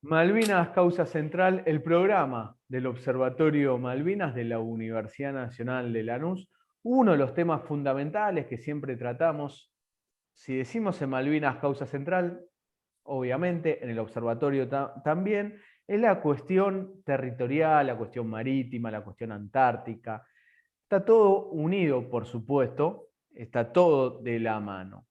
Malvinas Causa Central, el programa del Observatorio Malvinas de la Universidad Nacional de Lanús. Uno de los temas fundamentales que siempre tratamos, si decimos en Malvinas Causa Central, obviamente en el observatorio también, es la cuestión territorial, la cuestión marítima, la cuestión antártica. Está todo unido, por supuesto, está todo de la mano.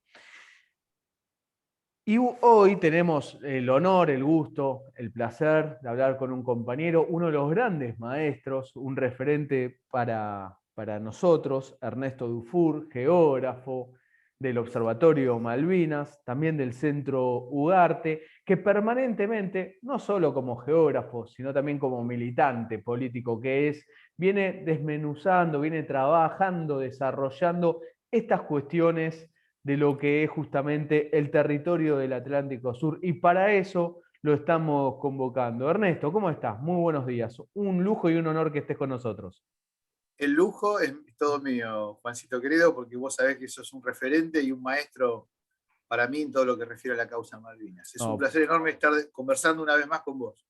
Y hoy tenemos el honor, el gusto, el placer de hablar con un compañero, uno de los grandes maestros, un referente para nosotros, Ernesto Dufour, geógrafo del Observatorio Malvinas, también del Centro Ugarte, que permanentemente, no solo como geógrafo, sino también como militante político que es, viene desmenuzando, viene trabajando, desarrollando estas cuestiones de lo que es justamente el territorio del Atlántico Sur. Y para eso lo estamos convocando. Ernesto, ¿cómo estás? Muy buenos días. Un lujo y un honor que estés con nosotros. El lujo es todo mío, Juancito querido, porque vos sabés que sos un referente y un maestro para mí en todo lo que refiere a la causa Malvinas. Es un No, placer enorme estar conversando una vez más con vos.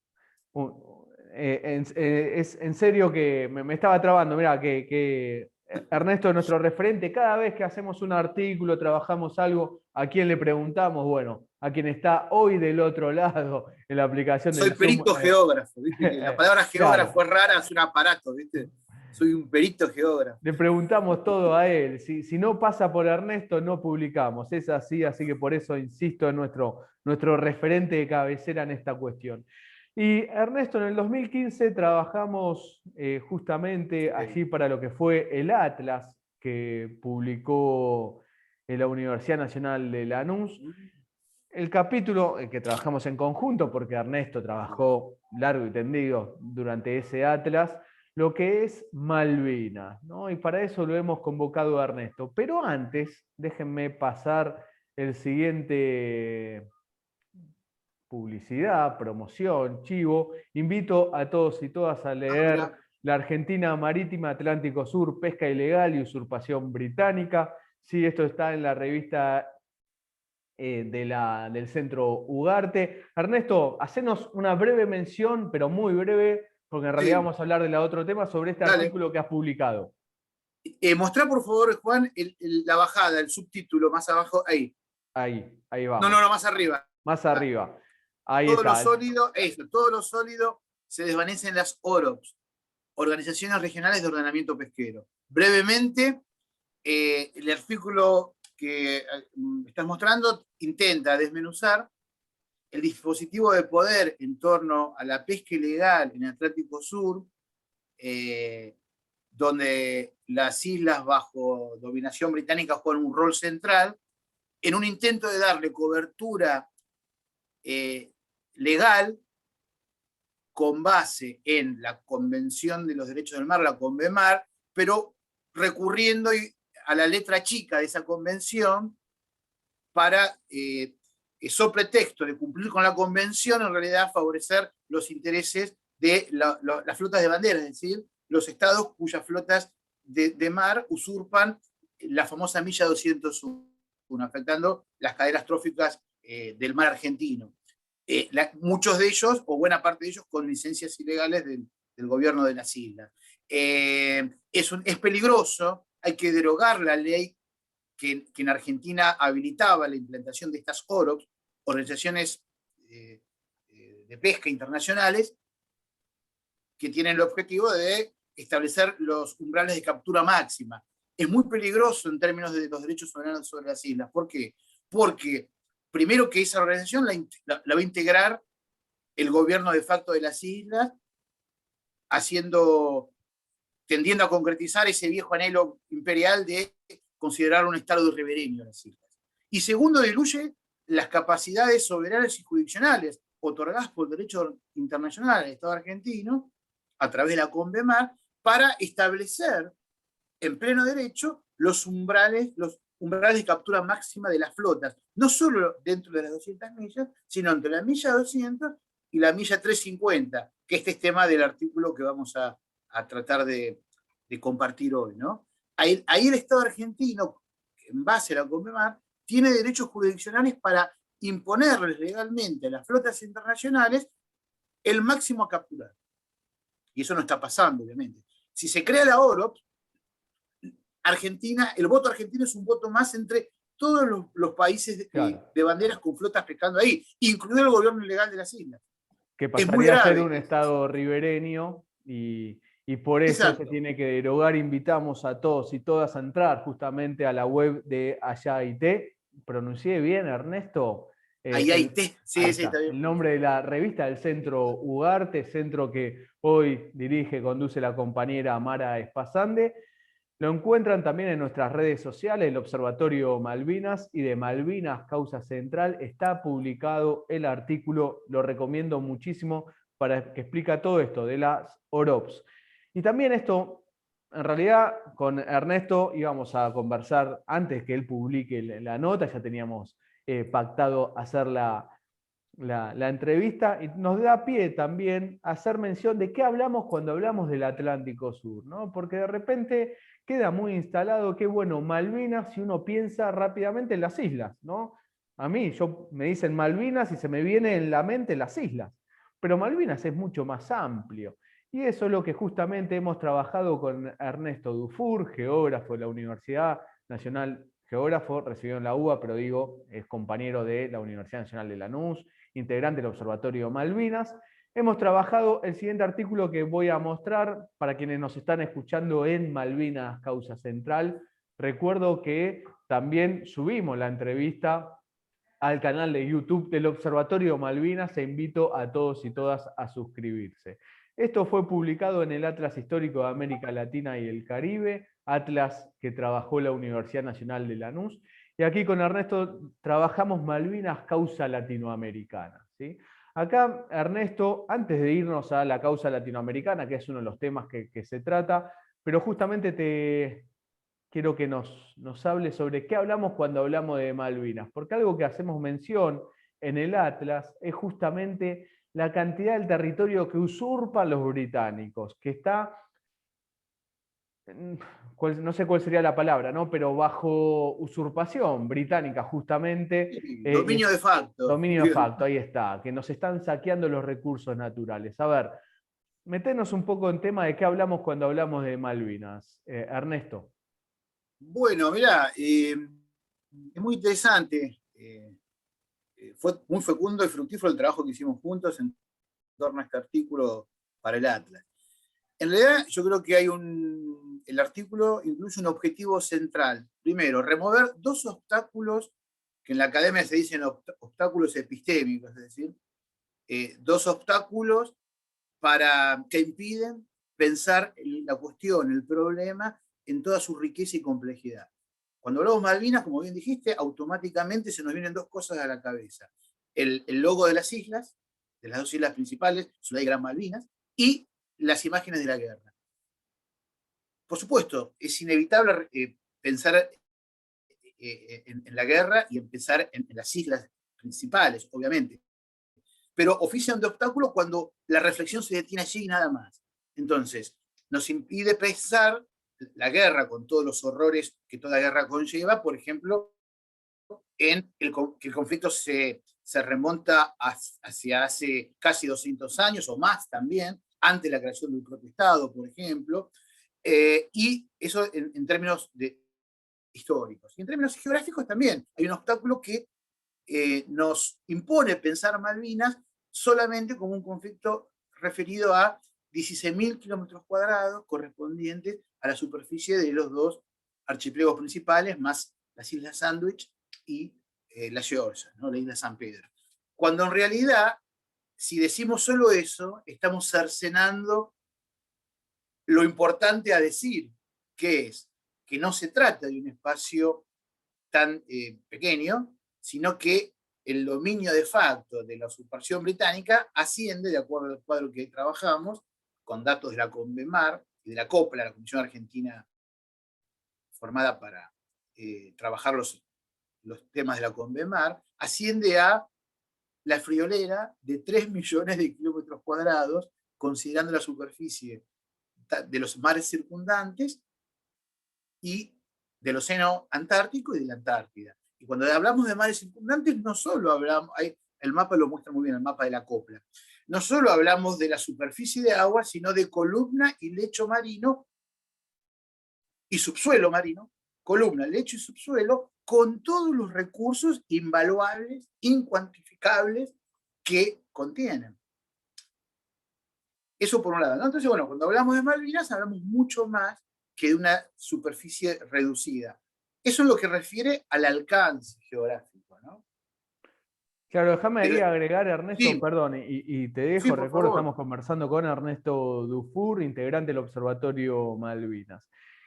es en serio que me estaba trabando. Mira, que Ernesto es nuestro referente. Cada vez que hacemos un artículo, trabajamos algo, ¿a quién le preguntamos? Bueno, a quien está hoy del otro lado en la aplicación Soy del Zoom. perito geógrafo, ¿viste? Que la palabra geógrafo Claro. es rara, es un aparato, ¿viste? Soy un perito geógrafo. Le preguntamos todo a él. Si no pasa por Ernesto, no publicamos. Es así, así que por eso insisto en nuestro referente de cabecera en esta cuestión. Y Ernesto, en el 2015 trabajamos justamente Sí. allí para lo que fue el Atlas que publicó la Universidad Nacional de Lanús. El capítulo que trabajamos en conjunto, porque Ernesto trabajó largo y tendido durante ese Atlas, lo que es Malvinas, ¿no? Y para eso lo hemos convocado a Ernesto. Pero antes, déjenme pasar el siguiente publicidad, promoción, chivo. Invito a todos y todas a Ah, leer mirá. La Argentina Marítima Atlántico Sur, Pesca Ilegal y Usurpación Británica. Sí, esto está en la revista del Centro Ugarte. Ernesto, hacenos una breve mención, pero muy breve, porque en realidad Sí, vamos a hablar del otro tema, sobre este dale. artículo que has publicado. Mostrá, por favor, Juan, la bajada, el subtítulo más abajo, ahí. Ahí No, vamos. no, no, más arriba. Más arriba. Ahí Todo lo está. sólido, eso, todo lo sólido se desvanece en las OROPS, Organizaciones Regionales de Ordenamiento Pesquero. Brevemente, el artículo que estás mostrando intenta desmenuzar el dispositivo de poder en torno a la pesca ilegal en el Atlántico Sur, eh, donde las islas bajo dominación británica juegan un rol central, en un intento de darle cobertura legal con base en la Convención de los Derechos del Mar, la CONVEMAR, pero recurriendo a la letra chica de esa convención para, sobre texto de cumplir con la convención, en realidad favorecer los intereses de las flotas de bandera, es decir, los estados cuyas flotas de mar usurpan la famosa milla 201, afectando las cadenas tróficas del mar argentino. Muchos de ellos, o buena parte de ellos, con licencias ilegales del gobierno de las islas. Es peligroso, hay que derogar la ley que en Argentina habilitaba la implantación de estas OROPS, organizaciones de pesca internacionales, que tienen el objetivo de establecer los umbrales de captura máxima. Es muy peligroso en términos de los derechos soberanos sobre las islas. ¿Por qué? Porque primero que esa organización la va a integrar el gobierno de facto de las islas, tendiendo a concretizar ese viejo anhelo imperial de considerar un estado irribereño a las islas. Y segundo, diluye las capacidades soberanas y jurisdiccionales otorgadas por el derecho internacional al Estado argentino a través de la CONVEMAR para establecer en pleno derecho los umbrales de captura máxima de las flotas, no solo dentro de las 200 millas, sino entre la milla 200 y la milla 350, que este es tema del artículo que vamos a tratar de compartir hoy, ¿no? Ahí el Estado argentino, en base a la CONVEMAR, tiene derechos jurisdiccionales para imponerles legalmente a las flotas internacionales el máximo a capturar. Y eso no está pasando, obviamente. Si se crea la OROPS, Argentina, el voto argentino es un voto más entre todos los países Claro. de banderas con flotas pescando ahí, incluido el gobierno ilegal de las islas. Que Es muy pasaría a ser grave. un estado ribereño y por eso se Exacto. tiene que derogar. Invitamos a todos y todas a entrar justamente a la web de Ayaité. ¿Pronuncié bien, Ernesto? Ahí hay té. Ahí Sí, sí, está está. bien. El nombre de la revista del Centro Ugarte, centro que hoy dirige, conduce la compañera Mara Espasande. Lo encuentran también en nuestras redes sociales, el Observatorio Malvinas, y de Malvinas Causa Central está publicado el artículo, lo recomiendo muchísimo, para que explica todo esto de las OROPS. Y también esto, en realidad, con Ernesto íbamos a conversar antes que él publique la nota, ya teníamos pactado hacer la entrevista, y nos da pie también a hacer mención de qué hablamos cuando hablamos del Atlántico Sur, ¿no? Porque de repente queda muy instalado que, bueno, Malvinas, si uno piensa rápidamente en las islas, ¿no? A mí, me dicen Malvinas y se me viene en la mente las islas, pero Malvinas es mucho más amplio. Y eso es lo que justamente hemos trabajado con Ernesto Dufour, geógrafo de la Universidad Nacional, geógrafo, recibido en la UBA, pero digo, es compañero de la Universidad Nacional de Lanús, integrante del Observatorio Malvinas. Hemos trabajado el siguiente artículo que voy a mostrar para quienes nos están escuchando en Malvinas Causa Central. Recuerdo que también subimos la entrevista al canal de YouTube del Observatorio Malvinas e invito a todos y todas a suscribirse. Esto fue publicado en el Atlas Histórico de América Latina y el Caribe, Atlas que trabajó la Universidad Nacional de Lanús, y aquí con Ernesto trabajamos Malvinas Causa Latinoamericana, ¿sí? Acá, Ernesto, antes de irnos a la causa latinoamericana, que es uno de los temas que se trata, pero justamente quiero que nos hable sobre qué hablamos cuando hablamos de Malvinas, porque algo que hacemos mención en el Atlas es justamente la cantidad del territorio que usurpan los británicos, que está, no sé cuál sería la palabra, ¿no? Pero bajo usurpación británica justamente, Dominio de facto. dominio de facto, ahí está, que nos están saqueando los recursos naturales. A ver, meternos un poco en tema de qué hablamos cuando hablamos de Malvinas. Ernesto. Bueno, mirá, es muy interesante. Fue muy fecundo y fructífero el trabajo que hicimos juntos en torno a este artículo para el Atlas. En realidad, yo creo que el artículo incluye un objetivo central. Primero, remover dos obstáculos que en la academia se dicen obstáculos epistémicos, es decir, dos obstáculos que impiden pensar la cuestión, el problema, en toda su riqueza y complejidad. Cuando hablamos de Malvinas, como bien dijiste, automáticamente se nos vienen dos cosas a la cabeza. El logo de las islas, de las dos islas principales, Soledad y Gran Malvinas, y las imágenes de la guerra. Por supuesto, es inevitable pensar en la guerra y empezar en las islas principales, obviamente. Pero ofician de obstáculo cuando la reflexión se detiene allí y nada más. Entonces, nos impide pensar la guerra con todos los horrores que toda guerra conlleva, por ejemplo, en que el conflicto se remonta hacia hace casi 200 años o más también, antes de la creación del propio Estado, por ejemplo, y eso en términos históricos. Y en términos geográficos también hay un obstáculo que nos impone pensar Malvinas solamente como un conflicto referido a 16.000 kilómetros cuadrados correspondientes a la superficie de los dos archipiélagos principales, más las Islas Sandwich y la Georgia, ¿no? La isla San Pedro. Cuando en realidad, si decimos solo eso, estamos cercenando lo importante a decir, que es que no se trata de un espacio tan pequeño, sino que el dominio de facto de la usurpación británica asciende, de acuerdo al cuadro que trabajamos, con datos de la CONVEMAR y de la COPLA, la Comisión Argentina formada para trabajar los temas de la CONVEMAR, asciende a la friolera de 3 millones de kilómetros cuadrados, considerando la superficie de los mares circundantes y del océano Antártico y de la Antártida. Y cuando hablamos de mares circundantes, no solo hablamos, el mapa lo muestra muy bien, el mapa de la copla. No solo hablamos de la superficie de agua, sino de columna y lecho marino y subsuelo marino, columna, lecho y subsuelo, con todos los recursos invaluables, incuantificables que contienen. Eso por un lado, ¿no? Entonces, bueno, cuando hablamos de Malvinas, hablamos mucho más que de una superficie reducida. Eso es lo que refiere al alcance geográfico, ¿no? Claro, déjame ahí Pero, agregar, Ernesto, sí, perdón, y te sí, dejo, por recuerdo, favor. estamos conversando con Ernesto Dufour, integrante del Observatorio Malvinas,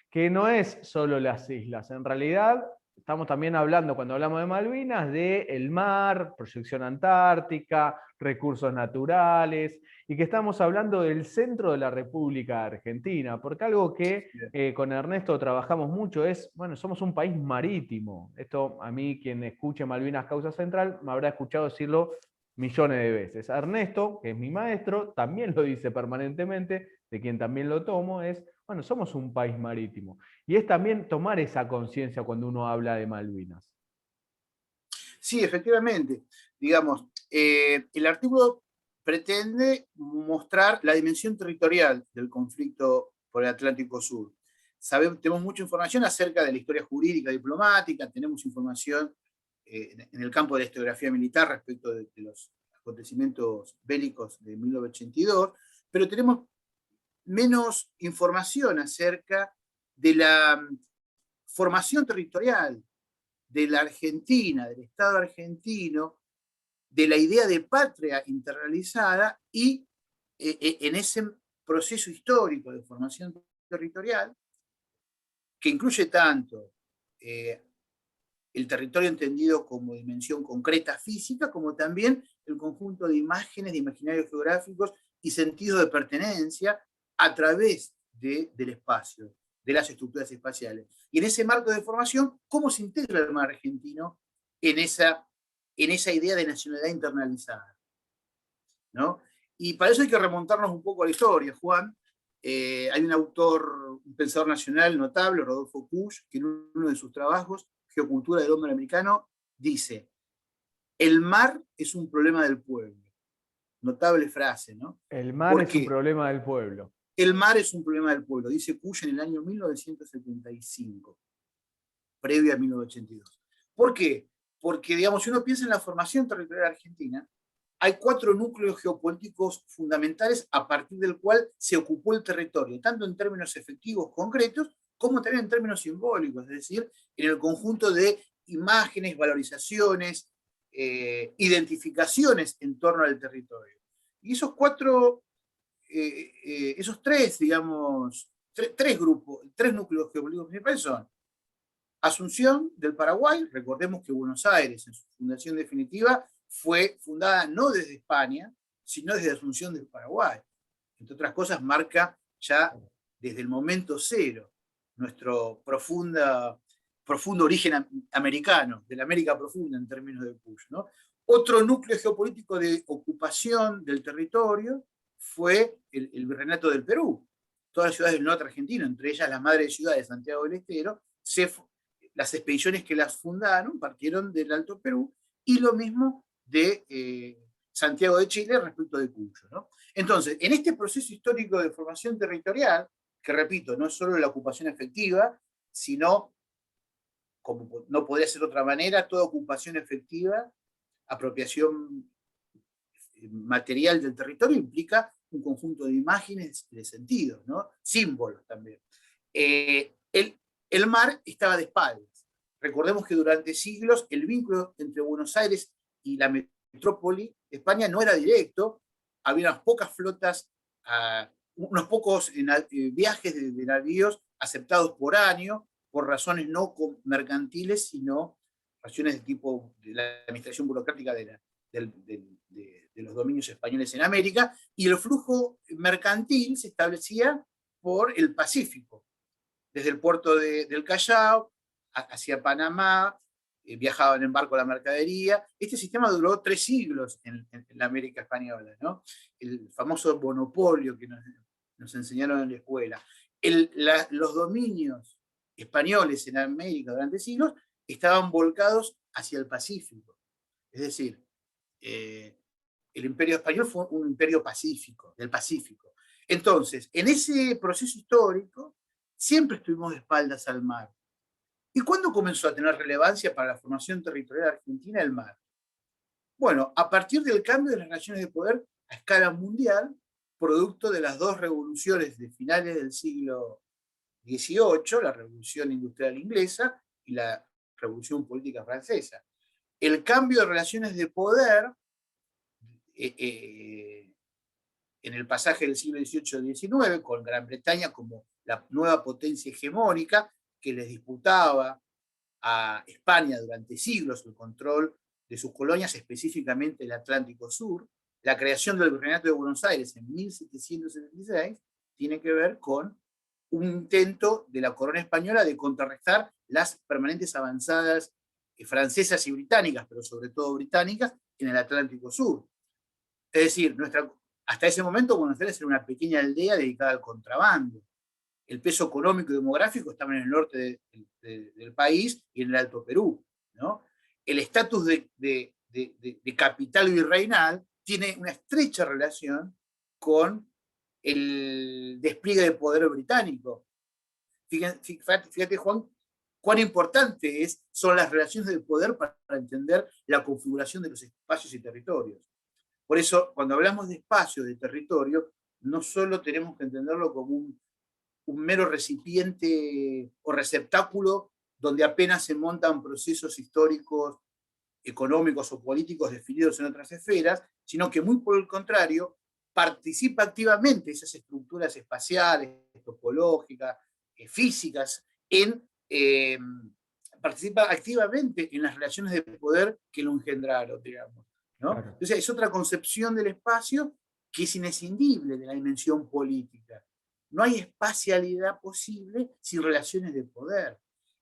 que no es solo las islas, en realidad estamos también hablando, cuando hablamos de Malvinas, de el mar, proyección antártica, recursos naturales, y que estamos hablando del centro de la República Argentina, porque algo que con Ernesto trabajamos mucho es, bueno, somos un país marítimo. Esto a mí, quien escuche Malvinas Causa Central, me habrá escuchado decirlo millones de veces. Ernesto, que es mi maestro, también lo dice permanentemente, de quien también lo tomo, es, bueno, somos un país marítimo. Y es también tomar esa conciencia cuando uno habla de Malvinas. Sí, efectivamente. Digamos, el artículo pretende mostrar la dimensión territorial del conflicto por el Atlántico Sur. Tenemos mucha información acerca de la historia jurídica diplomática, tenemos información en el campo de la historiografía militar respecto de los acontecimientos bélicos de 1982, pero tenemos menos información acerca de la formación territorial de la Argentina, del Estado argentino, de la idea de patria interrealizada y en ese proceso histórico de formación territorial, que incluye tanto el territorio entendido como dimensión concreta física, como también el conjunto de imágenes, de imaginarios geográficos y sentidos de pertenencia a través del espacio, de las estructuras espaciales. Y en ese marco de formación, ¿cómo se integra el mar argentino en esa idea de nacionalidad internalizada? ¿No? Y para eso hay que remontarnos un poco a la historia, Juan. Hay un autor, un pensador nacional notable, Rodolfo Kusch, que en uno de sus trabajos, Geocultura del Hombre Americano, dice: el mar es un problema del pueblo. Notable frase, ¿no? El mar ¿Por es un qué? problema del pueblo. El mar es un problema del pueblo, dice Kusch en el año 1975, previo a 1982. ¿Por qué? Porque, digamos, si uno piensa en la formación territorial argentina, hay 4 núcleos geopolíticos fundamentales a partir del cual se ocupó el territorio, tanto en términos efectivos concretos como también en términos simbólicos, es decir, en el conjunto de imágenes, valorizaciones, identificaciones en torno al territorio. Y esos tres, digamos, tres grupos, 3 núcleos geopolíticos principales son Asunción del Paraguay. Recordemos que Buenos Aires, en su fundación definitiva, fue fundada no desde España, sino desde Asunción del Paraguay. Entre otras cosas, marca ya desde el momento cero nuestro profundo origen americano, de la América profunda en términos de Push, ¿no? Otro núcleo geopolítico de ocupación del territorio fue el Virreinato del Perú. Todas las ciudades del norte argentino, entre ellas la madre ciudad de Santiago del Estero, las expediciones que las fundaron partieron del Alto Perú, y lo mismo de Santiago de Chile respecto de Cuyo, ¿no? Entonces, en este proceso histórico de formación territorial, que repito, no es solo la ocupación efectiva, sino, como no podría ser de otra manera, toda ocupación efectiva, apropiación material del territorio, implica un conjunto de imágenes y de sentidos, ¿no? Símbolos también. El mar estaba de espaldas. Recordemos que durante siglos el vínculo entre Buenos Aires y la metrópoli de España no era directo, había unas pocas flotas, unos pocos viajes de navíos aceptados por año, por razones no mercantiles, sino razones de tipo de la administración burocrática de los dominios españoles en América, y el flujo mercantil se establecía por el Pacífico, desde el puerto del Callao hacia Panamá, viajaban en barco la mercadería. Este sistema duró 3 siglos en la América española, ¿no? El famoso monopolio que nos enseñaron en la escuela. Los dominios españoles en América durante siglos estaban volcados hacia el Pacífico. Es decir, el Imperio Español fue un imperio pacífico, del Pacífico. Entonces, en ese proceso histórico, siempre estuvimos de espaldas al mar. ¿Y cuándo comenzó a tener relevancia para la formación territorial argentina el mar? Bueno, a partir del cambio de las relaciones de poder a escala mundial, producto de las dos revoluciones de finales del siglo XVIII, la Revolución Industrial Inglesa y la Revolución Política Francesa. El cambio de relaciones de poder en el pasaje del siglo XVIII al XIX, con Gran Bretaña como la nueva potencia hegemónica que les disputaba a España durante siglos el control de sus colonias, específicamente el Atlántico Sur. La creación del Virreinato de Buenos Aires en 1776 tiene que ver con un intento de la corona española de contrarrestar las permanentes avanzadas francesas y británicas, pero sobre todo británicas, en el Atlántico Sur. Es decir, hasta ese momento Buenos Aires era una pequeña aldea dedicada al contrabando. El peso económico y demográfico estaba en el norte del país y en el Alto Perú, ¿no? El estatus de capital virreinal tiene una estrecha relación con el despliegue de poder británico. Fíjate, Juan, cuán importantes son las relaciones de poder para entender la configuración de los espacios y territorios. Por eso, cuando hablamos de espacio, de territorio, no solo tenemos que entenderlo como un mero recipiente o receptáculo donde apenas se montan procesos históricos, económicos o políticos definidos en otras esferas, sino que muy por el contrario, participa activamente esas estructuras espaciales, topológicas, físicas, participa activamente en las relaciones de poder que lo engendraron, digamos, ¿no? Claro. Entonces es otra concepción del espacio que es inescindible de la dimensión política. No hay espacialidad posible sin relaciones de poder.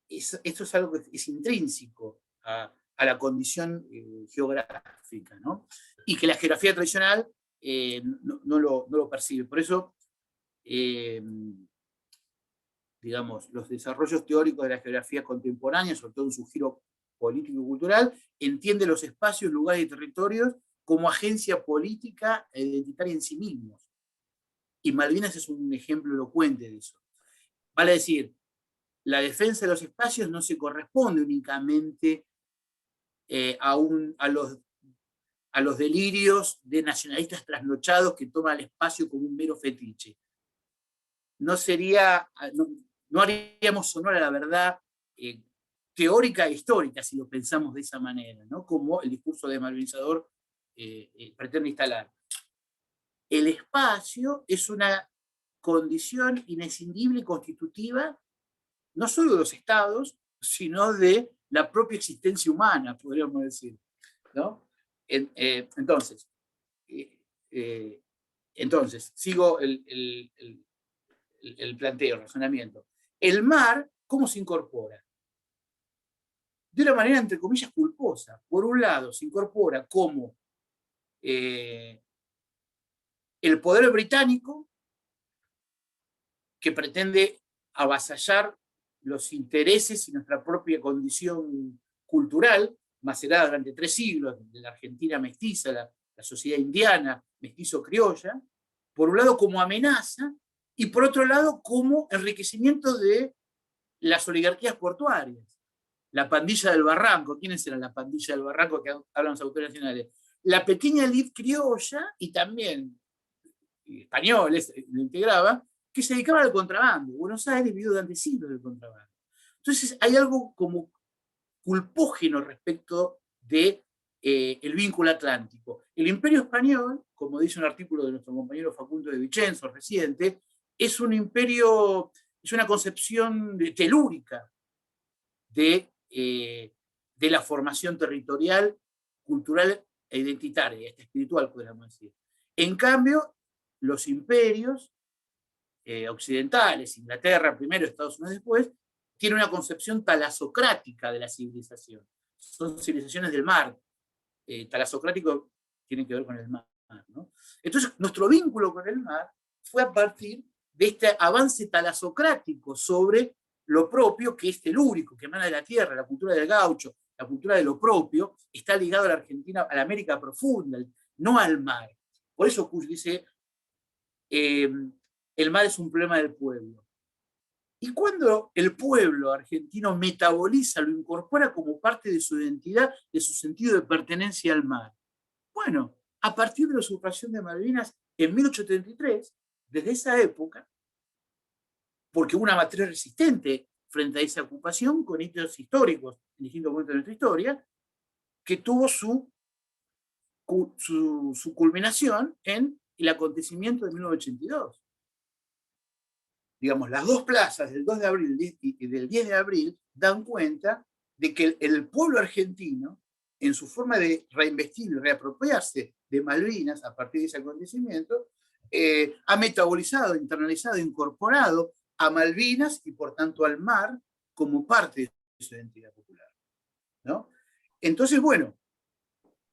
Esto es algo que es intrínseco a la condición geográfica, ¿no? Y que la geografía tradicional no lo percibe. Por eso, digamos, los desarrollos teóricos de la geografía contemporánea, sobre todo en su giro político y cultural, entiende los espacios, lugares y territorios como agencia política e identitaria en sí mismos. Y Malvinas es un ejemplo elocuente de eso. Vale decir, la defensa de los espacios no se corresponde únicamente a los delirios de nacionalistas trasnochados que toman el espacio como un mero fetiche. No haríamos honor a la verdad teórica e histórica si lo pensamos de esa manera, ¿no? Como el discurso desmalvinizador pretende instalar. El espacio es una condición inescindible y constitutiva no solo de los estados, sino de la propia existencia humana, podríamos decir, ¿no? Entonces, sigo el planteo, el razonamiento. El mar, ¿cómo se incorpora? De una manera, entre comillas, culposa. Por un lado, se incorpora como el poder británico que pretende avasallar los intereses y nuestra propia condición cultural, macerada durante 3 siglos, de la Argentina mestiza, la sociedad indiana, mestizo-criolla, por un lado como amenaza, y por otro lado como enriquecimiento de las oligarquías portuarias. La pandilla del Barranco, ¿quiénes eran la pandilla del Barranco que hablan los autores nacionales? La pequeña elite criolla, y también españoles, lo integraba, que se dedicaban al contrabando. Buenos Aires vivió durante siglos del contrabando. Entonces hay algo como culpógeno respecto de el vínculo atlántico. El Imperio Español, como dice un artículo de nuestro compañero Facundo de Vicenzo reciente, es un imperio, es una concepción telúrica de la formación territorial, cultural e identitaria, espiritual, podríamos decir. En cambio, los imperios occidentales, Inglaterra primero, Estados Unidos después, tienen una concepción talasocrática de la civilización. Son civilizaciones del mar. Talasocrático tiene que ver con el mar, ¿no? Entonces, nuestro vínculo con el mar fue a partir de este avance talasocrático sobre lo propio, que es telúrico, que emana de la tierra, la cultura del gaucho, la cultura de lo propio, está ligado a la Argentina, a la América profunda, no al mar. Por eso Kusch dice, el mar es un problema del pueblo. Y cuando el pueblo argentino metaboliza, lo incorpora como parte de su identidad, de su sentido de pertenencia al mar. Bueno, a partir de la usurpación de Malvinas en 1833, desde esa época, porque hubo una matriz resistente frente a esa ocupación, con hitos históricos en distintos momentos de nuestra historia, que tuvo su culminación en el acontecimiento de 1982. Digamos, las dos plazas del 2 de abril y del 10 de abril dan cuenta de que el pueblo argentino, en su forma de reinvestir y reapropiarse de Malvinas a partir de ese acontecimiento, ha metabolizado, internalizado, incorporado a Malvinas y por tanto al mar como parte de su identidad popular, ¿no? Entonces, bueno,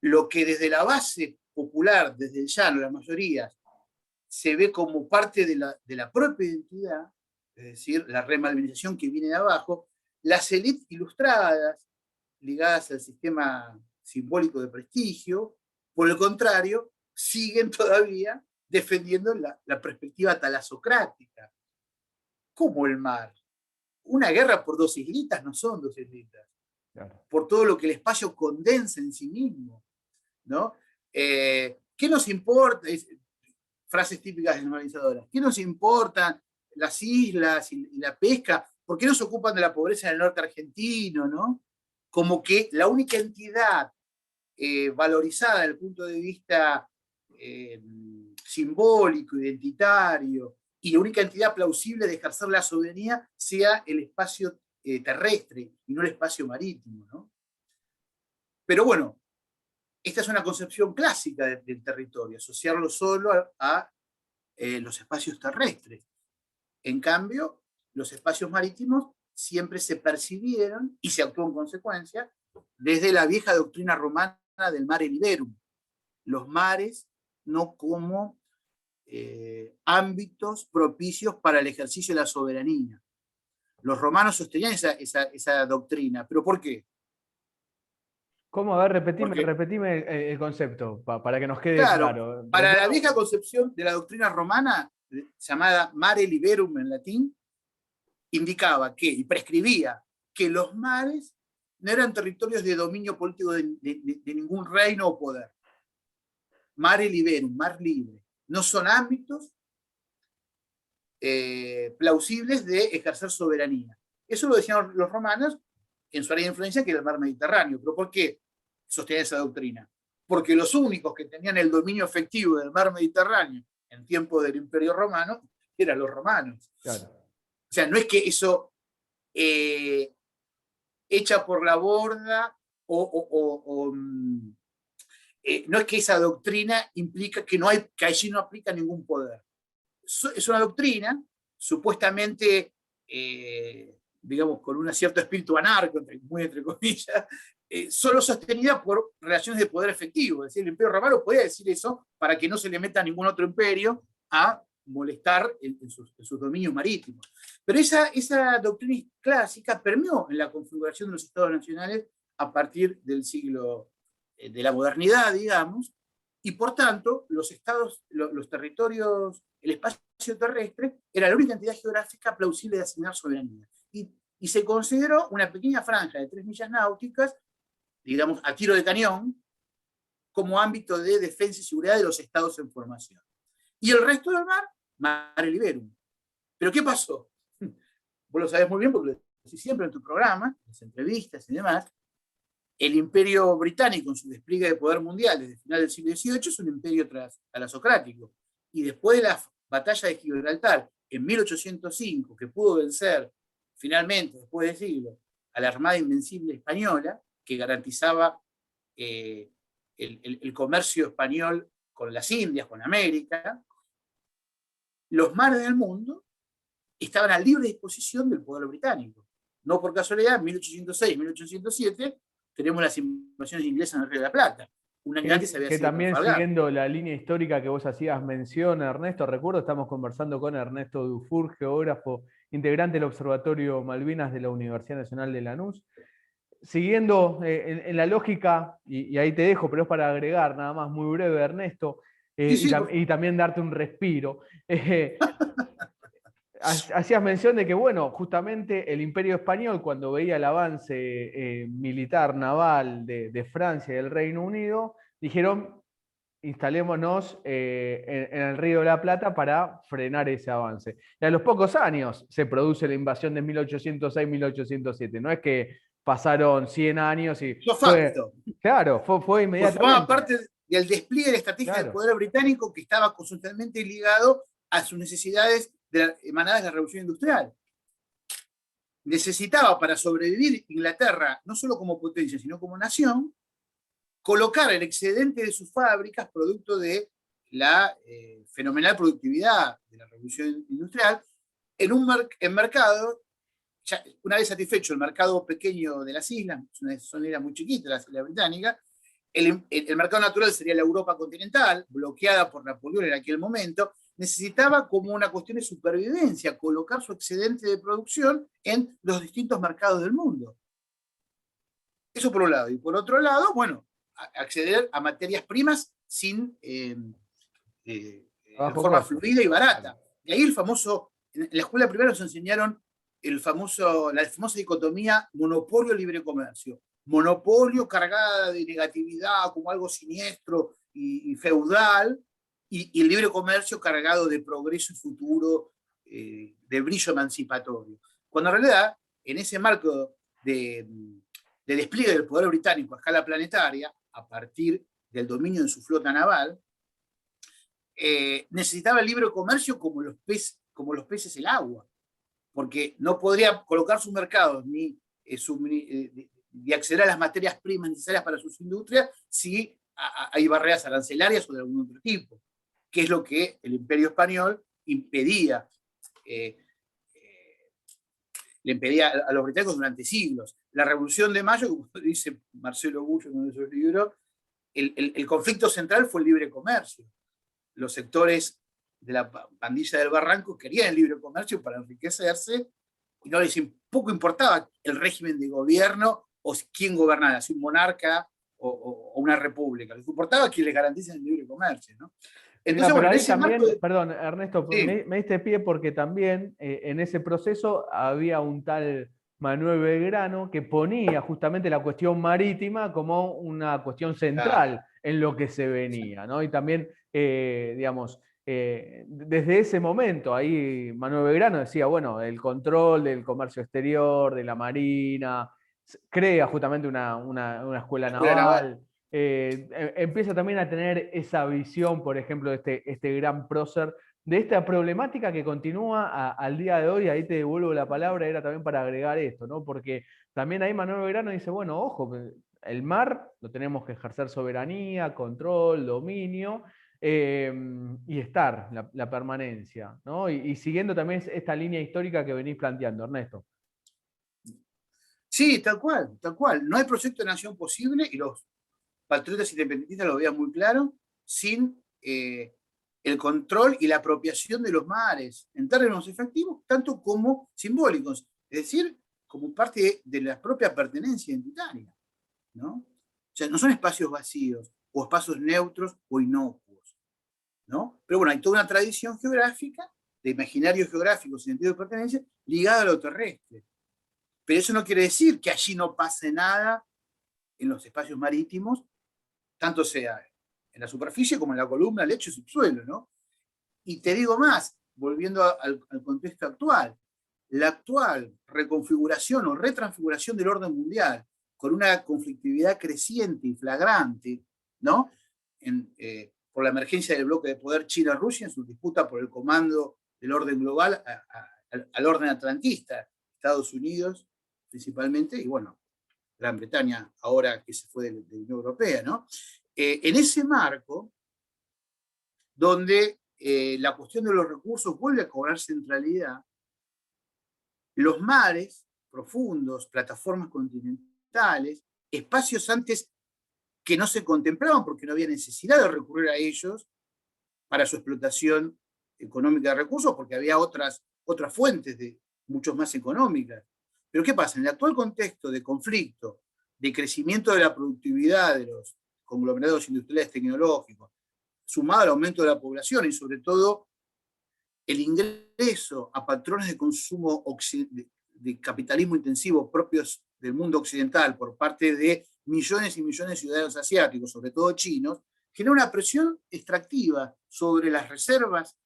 lo que desde la base popular, desde el llano, la mayoría, se ve como parte de la propia identidad, es decir, la remalvinización que viene de abajo, las élites ilustradas, ligadas al sistema simbólico de prestigio, por el contrario, siguen todavía defendiendo la perspectiva talasocrática. ¿Cómo el mar? Una guerra por 2 islitas no son 2 islitas. Claro. Por todo lo que el espacio condensa en sí mismo, ¿no? ¿Qué nos importa? Frases típicas desmoralizadoras. ¿Qué nos importan las islas y la pesca? ¿Por qué no se ocupan de la pobreza en el norte argentino, ¿no? Como que la única entidad valorizada desde el punto de vista simbólico, identitario, y la única entidad plausible de ejercer la soberanía sea el espacio terrestre y no el espacio marítimo, ¿no? Pero bueno, esta es una concepción clásica del territorio, asociarlo solo a los espacios terrestres. En cambio, los espacios marítimos siempre se percibieron y se actuó en consecuencia desde la vieja doctrina romana del mare liberum. Los mares no como ámbitos propicios para el ejercicio de la soberanía. Los romanos sostenían esa doctrina. ¿Pero por qué? ¿Cómo? A ver, repetime el concepto, para que nos quede claro. Para la vieja concepción de la doctrina romana, llamada mare liberum en latín, indicaba que, y prescribía, que los mares no eran territorios de dominio político de ningún reino o poder. Mare liberum, mar libre. No son ámbitos plausibles de ejercer soberanía. Eso lo decían los romanos en su área de influencia, que era el mar Mediterráneo. ¿Pero por qué sostenían esa doctrina? Porque los únicos que tenían el dominio efectivo del mar Mediterráneo en tiempo del Imperio Romano eran los romanos. Claro. O sea, no es que eso echa por la borda no es que esa doctrina implica que allí no aplica ningún poder. Es una doctrina supuestamente, digamos, con un cierto espíritu anarco, muy entre comillas, solo sostenida por relaciones de poder efectivo. Es decir, el Imperio Romano podía decir eso para que no se le meta a ningún otro imperio a molestar en sus dominios marítimos. Pero esa doctrina clásica permeó en la configuración de los estados nacionales a partir del siglo de la modernidad, digamos, y por tanto los estados, los territorios, el espacio terrestre era la única entidad geográfica plausible de asignar soberanía. Y se consideró una pequeña franja de 3 millas náuticas, digamos, a tiro de cañón, como ámbito de defensa y seguridad de los estados en formación. Y el resto del mar, mare liberum. ¿Pero qué pasó? Vos lo sabés muy bien porque lo decís siempre en tu programa, en las entrevistas y demás. El imperio británico, en su despliegue de poder mundial desde el final del siglo XVIII, es un imperio talasocrático. Y después de la batalla de Gibraltar, en 1805, que pudo vencer finalmente, después de siglos, a la Armada Invencible Española, que garantizaba el comercio español con las Indias, con América, los mares del mundo estaban a libre disposición del poder británico. No por casualidad, en 1806, 1807, tenemos las invasiones inglesas en el Río de la Plata. Un año antes había sido también siguiendo la línea histórica que vos hacías mención, Ernesto, recuerdo, estamos conversando con Ernesto Dufour, geógrafo, integrante del Observatorio Malvinas de la Universidad Nacional de Lanús. siguiendo en la lógica, y ahí te dejo, pero es para agregar nada más muy breve, Ernesto, Sí, sí, por y favor. también darte un respiro. Hacías mención de que, bueno, justamente el Imperio Español, cuando veía el avance militar naval de Francia y del Reino Unido, dijeron, instalémonos en el Río de la Plata para frenar ese avance. Y a los pocos años se produce la invasión de 1806-1807. No es que pasaron 100 años y Yo fue, facto, claro, fue pues formaba inmediatamente. parte del despliegue de la estrategia del Claro. poder británico que estaba constantemente ligado a sus necesidades emanadas de la Revolución Industrial. Necesitaba para sobrevivir Inglaterra, no solo como potencia, sino como nación, colocar el excedente de sus fábricas, producto de la fenomenal productividad de la Revolución Industrial, en mercado, ya, una vez satisfecho el mercado pequeño de las islas, son islas muy chiquitas, las islas británicas, el mercado natural sería la Europa continental, bloqueada por Napoleón en aquel momento, necesitaba como una cuestión de supervivencia colocar su excedente de producción en los distintos mercados del mundo. Eso por un lado. Y por otro lado, bueno, acceder a materias primas en Bajo forma costo. fluida y Claro. barata. De ahí el famoso, en la escuela primero nos enseñaron la famosa dicotomía monopolio-libre comercio. Monopolio cargada de negatividad como algo siniestro y feudal, y el libre comercio cargado de progreso y futuro, de brillo emancipatorio. Cuando en realidad, en ese marco de despliegue del poder británico a escala planetaria, a partir del dominio de su flota naval, necesitaba el libre comercio como los peces el agua, porque no podría colocar sus mercados ni acceder a las materias primas necesarias para sus industrias si hay barreras arancelarias o de algún otro tipo, que es lo que el Imperio Español impedía, eh, le impedía a los británicos durante siglos. La Revolución de Mayo, como dice Marcelo Bullo en uno de sus libros, el conflicto central fue el libre comercio. Los sectores de la pandilla del Barranco querían el libre comercio para enriquecerse y no les poco importaba el régimen de gobierno o quién gobernara, si un monarca o una república. Les importaba que les garanticen el libre comercio, ¿no? Mirá, Entonces, bueno, pero en ahí ese marco también, perdón, Ernesto, sí, me diste pie porque también en ese proceso había un tal Manuel Belgrano que ponía justamente la cuestión marítima como una cuestión central en lo que se venía, ¿no? Y también, digamos, desde ese momento, ahí Manuel Belgrano decía, bueno, el control del comercio exterior, de la marina, crea justamente una escuela la escuela naval. naval, empieza también a tener esa visión, por ejemplo, de este gran prócer, de esta problemática que continúa al día de hoy. Ahí te devuelvo la palabra, era también para agregar esto, ¿no? Porque también ahí Manuel Belgrano dice, bueno, ojo, el mar lo tenemos que ejercer soberanía, control, dominio, y estar, la permanencia, ¿no? Y siguiendo también esta línea histórica que venís planteando, Ernesto. Sí, tal cual, tal cual. No hay proyecto de nación posible y los patriotas independentistas lo veían muy claro sin el control y la apropiación de los mares en términos efectivos, tanto como simbólicos, es decir, como parte de la propia pertenencia identitaria, ¿no? O sea, no son espacios vacíos o espacios neutros o inocuos, ¿no? Pero bueno, hay toda una tradición geográfica, de imaginarios geográficos y sentido de pertenencia, ligada a lo terrestre. Pero eso no quiere decir que allí no pase nada en los espacios marítimos, tanto sea en la superficie como en la columna, lecho y subsuelo, ¿no? Y te digo más, volviendo al contexto actual, la actual reconfiguración o retransfiguración del orden mundial, con una conflictividad creciente y flagrante, ¿no? Por la emergencia del bloque de poder China-Rusia en su disputa por el comando del orden global al orden atlantista, Estados Unidos principalmente, y bueno, Gran Bretaña ahora que se fue de la Unión Europea, ¿no? En ese marco, donde la cuestión de los recursos vuelve a cobrar centralidad, los mares profundos, plataformas continentales, espacios antes que no se contemplaban porque no había necesidad de recurrir a ellos para su explotación económica de recursos, porque había otras fuentes muchos más económicas. Pero ¿qué pasa? En el actual contexto de conflicto de crecimiento de la productividad de los conglomerados industriales tecnológicos, sumado al aumento de la población y sobre todo el ingreso a patrones de consumo de capitalismo intensivo propios del mundo occidental por parte de millones y millones de ciudadanos asiáticos, sobre todo chinos, genera una presión extractiva sobre las reservas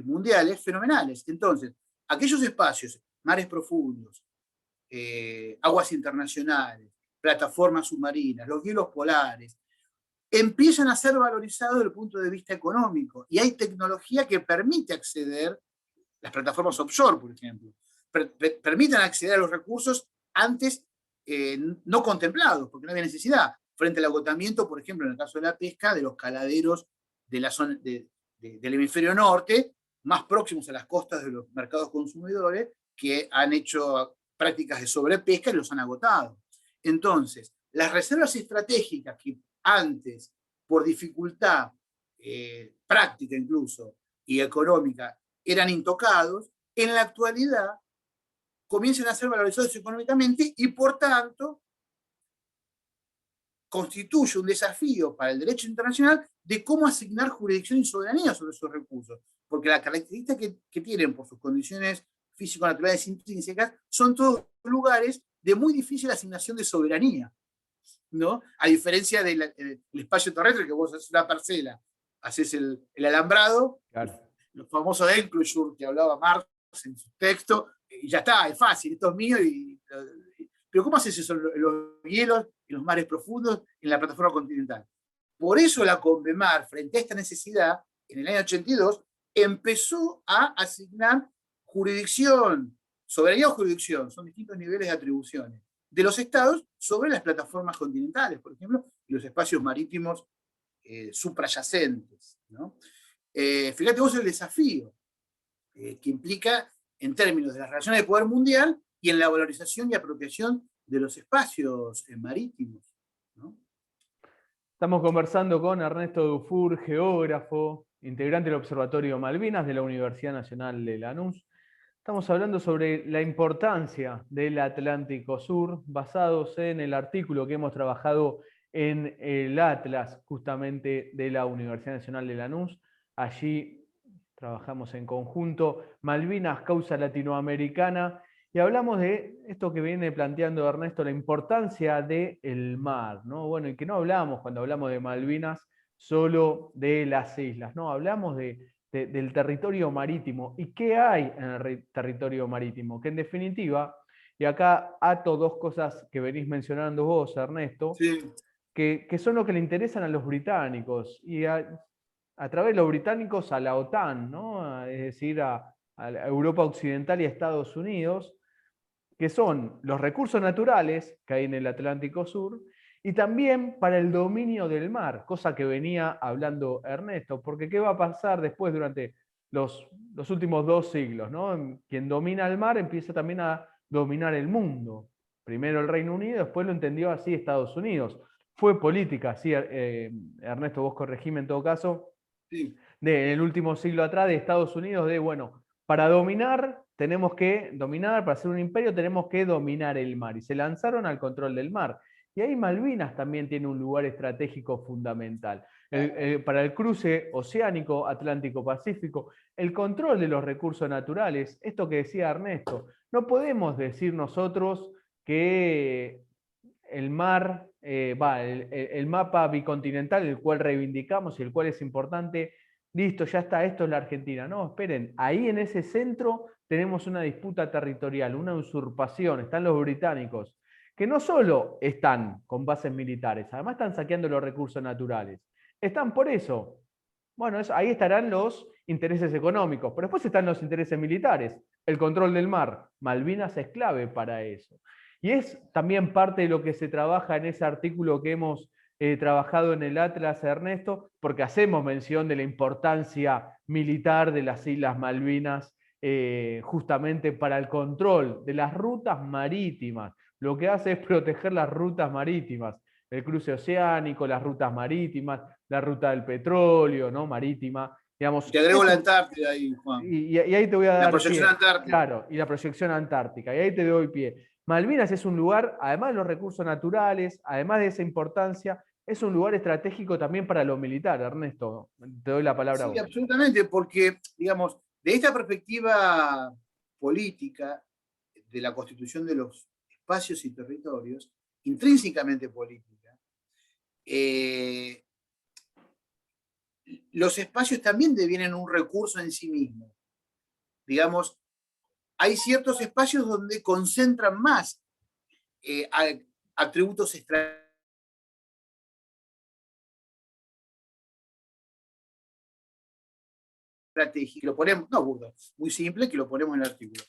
mundiales fenomenales. Entonces, aquellos espacios, mares profundos, aguas internacionales, plataformas submarinas, los hielos polares, empiezan a ser valorizados desde el punto de vista económico. Y hay tecnología que permite acceder, las plataformas offshore, por ejemplo, permiten acceder a los recursos antes no contemplados, porque no había necesidad, frente al agotamiento, por ejemplo, en el caso de la pesca, de los caladeros de la zona del hemisferio norte, más próximos a las costas de los mercados consumidores, que han hecho prácticas de sobrepesca y los han agotado. Entonces, las reservas estratégicas que antes, por dificultad práctica incluso, y económica, eran intocados, en la actualidad comienzan a ser valorizados económicamente y, por tanto, constituye un desafío para el derecho internacional de cómo asignar jurisdicción y soberanía sobre esos recursos. Porque la característica que tienen por sus condiciones físico-naturales intrínsecas son todos lugares de muy difícil asignación de soberanía, ¿no? A diferencia del espacio terrestre, que vos haces una parcela, haces el alambrado, claro, el famoso enclosure que hablaba Marx en su texto, y ya está, es fácil, esto es mío. Pero ¿cómo haces eso en los hielos, en los mares profundos, en la plataforma continental? Por eso la CONVEMAR, frente a esta necesidad, en el año 82, empezó a asignar jurisdicción, soberanía o jurisdicción, son distintos niveles de atribuciones, de los estados sobre las plataformas continentales, por ejemplo, y los espacios marítimos suprayacentes, ¿no? Fíjate vos el desafío que implica en términos de las relaciones de poder mundial y en la valorización y apropiación de los espacios marítimos, ¿no? Estamos conversando con Ernesto Dufour, geógrafo, integrante del Observatorio Malvinas de la Universidad Nacional de Lanús. Estamos hablando sobre la importancia del Atlántico Sur, basados en el artículo que hemos trabajado en el Atlas, justamente de la Universidad Nacional de Lanús. Allí trabajamos en conjunto, Malvinas, causa latinoamericana, y hablamos de esto que viene planteando Ernesto, la importancia del mar, ¿no? Bueno, y que no hablamos, cuando hablamos de Malvinas, solo de las islas, ¿no? Hablamos del territorio marítimo. ¿Y qué hay en el territorio marítimo? Que en definitiva, y acá ato dos cosas que venís mencionando vos, Ernesto, sí, que son lo que le interesan a los británicos, y a través de los británicos a la OTAN, ¿no? Es decir, a Europa Occidental y a Estados Unidos, que son los recursos naturales que hay en el Atlántico Sur, y también para el dominio del mar, cosa que venía hablando Ernesto, porque ¿qué va a pasar después durante los últimos 2 siglos, ¿no? Quien domina el mar empieza también a dominar el mundo. Primero el Reino Unido, después lo entendió así Estados Unidos. Fue política, sí, Ernesto, vos corregime en todo caso, sí, en el último siglo atrás de Estados Unidos, de bueno, para dominar tenemos que dominar, para ser un imperio tenemos que dominar el mar, y se lanzaron al control del mar. Y ahí Malvinas también tiene un lugar estratégico fundamental. Para el cruce oceánico, Atlántico-Pacífico, el control de los recursos naturales, esto que decía Ernesto, no podemos decir nosotros que el mar, el mapa bicontinental, el cual reivindicamos y el cual es importante, listo, ya está, esto es la Argentina. No, esperen, ahí en ese centro tenemos una disputa territorial, una usurpación, están los británicos, que no solo están con bases militares, además están saqueando los recursos naturales. Están por eso. Bueno, ahí estarán los intereses económicos, pero después están los intereses militares. El control del mar. Malvinas es clave para eso. Y es también parte de lo que se trabaja en ese artículo que hemos trabajado en el Atlas, Ernesto, porque hacemos mención de la importancia militar de las Islas Malvinas justamente para el control de las rutas marítimas. Lo que hace es proteger las rutas marítimas, el cruce oceánico, las rutas marítimas, la ruta del petróleo, ¿no? Marítima. Digamos, te agrego la Antártida ahí, Juan. Y ahí te voy a dar la proyección pie. antártica. Claro, y la proyección antártica. Y ahí te doy pie. Malvinas es un lugar, además de los recursos naturales, además de esa importancia, es un lugar estratégico también para lo militar. Ernesto, te doy la palabra a Sí, vos. absolutamente, porque, digamos, de esta perspectiva política de la constitución de los espacios y territorios, intrínsecamente política, eh, los espacios también devienen un recurso en sí mismo. Digamos, hay ciertos espacios donde concentran más eh, atributos estratégicos, que lo ponemos, no burdo, muy simple, que lo ponemos en el artículo.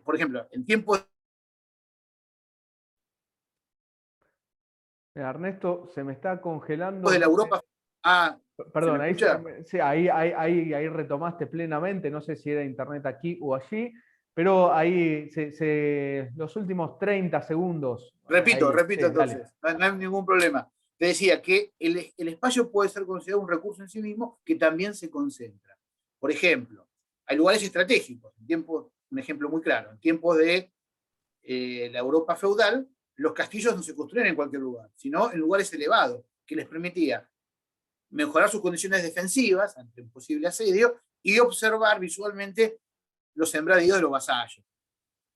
Por ejemplo, en tiempos Ernesto, se me está congelando, de la no sé. Europa... Ah, ¿se me Perdón, escucha? sí, ahí retomaste plenamente, no sé si era internet aquí o allí, pero ahí los últimos 30 segundos, Repito, ahí, repito sí, dale. entonces, no hay ningún problema. Te decía que el espacio puede ser considerado un recurso en sí mismo que también se concentra. Por ejemplo, hay lugares estratégicos, un ejemplo muy claro, en tiempos de la Europa feudal, los castillos no se construían en cualquier lugar, sino en lugares elevados, que les permitía mejorar sus condiciones defensivas ante un posible asedio y observar visualmente los sembradíos de los vasallos.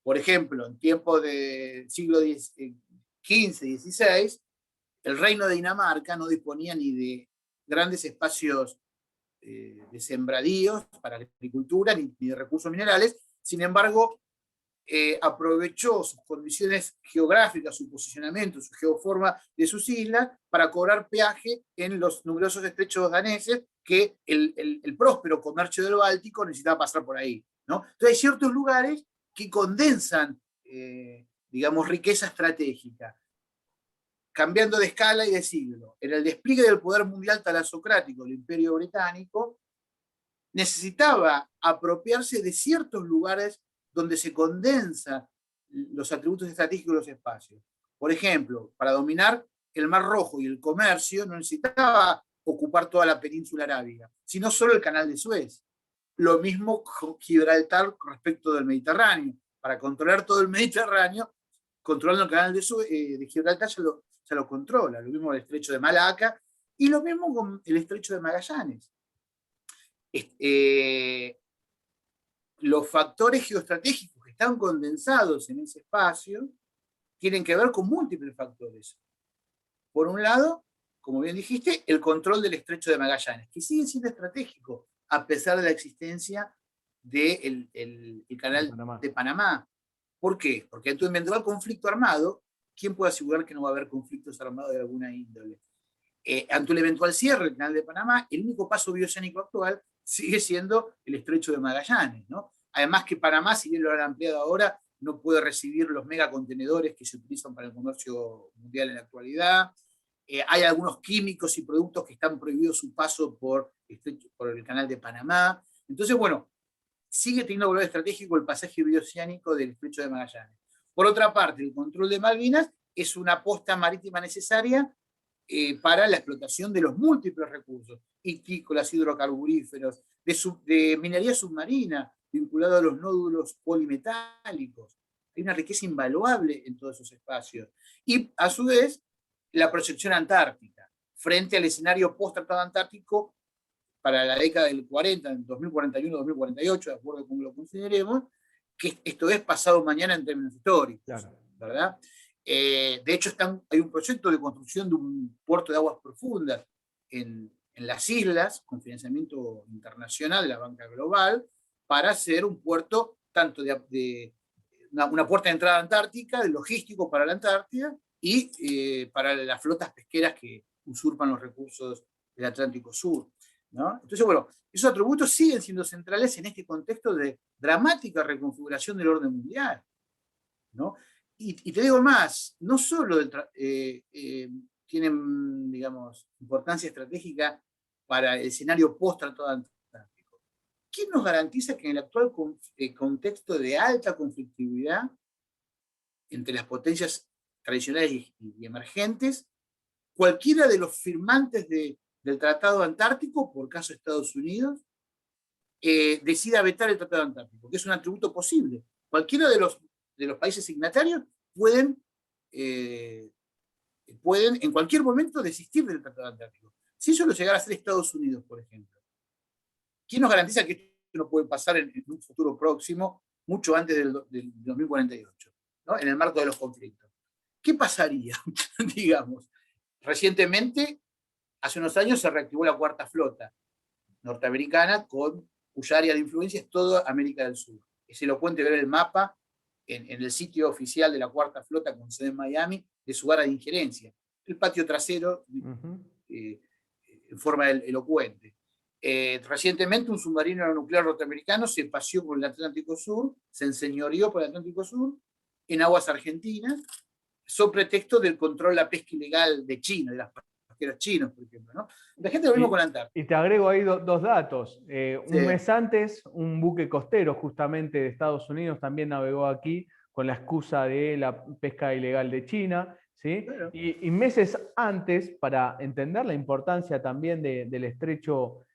Por ejemplo, en tiempos del siglo XV, XVI, el reino de Dinamarca no disponía ni de grandes espacios de sembradíos para la agricultura ni de recursos minerales. Sin embargo, aprovechó sus condiciones geográficas, su posicionamiento, su geoforma de sus islas para cobrar peaje en los numerosos estrechos daneses que el próspero comercio del Báltico necesitaba pasar por ahí, ¿no? Entonces hay ciertos lugares que condensan, digamos, riqueza estratégica, cambiando de escala y de siglo. En el despliegue del poder mundial talasocrático del Imperio Británico, necesitaba apropiarse de ciertos lugares donde se condensan los atributos estratégicos de los espacios. Por ejemplo, para dominar el Mar Rojo y el comercio no necesitaba ocupar toda la península arábiga, sino solo el canal de Suez. Lo mismo con Gibraltar respecto del Mediterráneo. Para controlar todo el Mediterráneo, controlando el canal de Gibraltar ya lo controla. Lo mismo el estrecho de Malaca y lo mismo con el estrecho de Magallanes. Eh, los factores geoestratégicos que están condensados en ese espacio tienen que ver con múltiples factores. Por un lado, como bien dijiste, el control del estrecho de Magallanes, que sigue siendo estratégico a pesar de la existencia del canal de Panamá. ¿Por qué? Porque ante un eventual conflicto armado, ¿quién puede asegurar que no va a haber conflictos armados de alguna índole? Ante un eventual cierre del canal de Panamá, el único paso bioceánico actual sigue siendo el estrecho de Magallanes, ¿no? Además que Panamá, si bien lo han ampliado ahora, no puede recibir los megacontenedores que se utilizan para el comercio mundial en la actualidad. Hay algunos químicos y productos que están prohibidos su paso por el canal de Panamá. Entonces, bueno, sigue teniendo valor estratégico el pasaje bioceánico del estrecho de Magallanes. Por otra parte, el control de Malvinas es una posta marítima necesaria para la explotación de los múltiples recursos, hidrícolas, hidrocarburíferos, de minería submarina, vinculado a los nódulos polimetálicos. Hay una riqueza invaluable en todos esos espacios. Y, a su vez, la proyección antártica, frente al escenario post-tratado antártico para la década del 40, en 2041-2048, de acuerdo con lo consideremos, que esto es pasado mañana en términos históricos, claro, ¿verdad? De hecho, hay un proyecto de construcción de un puerto de aguas profundas en las islas, con financiamiento internacional de la banca global, para hacer un puerto tanto una puerta de entrada antártica, de logístico para la Antártida, y para las flotas pesqueras que usurpan los recursos del Atlántico Sur, ¿no? Entonces, bueno, esos atributos siguen siendo centrales en este contexto de dramática reconfiguración del orden mundial, ¿no? Y te digo más, no solo tienen, digamos, importancia estratégica para el escenario post-tratado antártico. ¿Quién nos garantiza que en el actual contexto de alta conflictividad entre las potencias tradicionales y emergentes, cualquiera de los firmantes del Tratado Antártico, por caso Estados Unidos, decida vetar el Tratado Antártico, que es un atributo posible? Cualquiera de los países signatarios pueden, pueden en cualquier momento desistir del Tratado Antártico. Si eso lo llegara a hacer Estados Unidos, por ejemplo, ¿quién nos garantiza que esto no puede pasar en un futuro próximo, mucho antes del 2048, ¿no? En el marco de los conflictos? ¿Qué pasaría? Digamos, recientemente, hace unos años, se reactivó la Cuarta Flota norteamericana, cuya área de influencia es toda América del Sur. Es elocuente ver el mapa en el sitio oficial de la Cuarta Flota, con sede en Miami, de su área de injerencia. El patio trasero, en forma elocuente. Recientemente, un submarino nuclear norteamericano se paseó por el Atlántico Sur, se enseñoreó por el Atlántico Sur, en aguas argentinas, sobre pretexto del control de la pesca ilegal de China, de las pesqueros chinos, por ejemplo, ¿no? La gente lo mismo con la Antártida. Y te agrego ahí dos datos. Sí. Un mes antes, un buque costero justamente de Estados Unidos también navegó aquí con la excusa de la pesca ilegal de China, ¿sí? Claro. Y meses antes, para entender la importancia también del estrecho,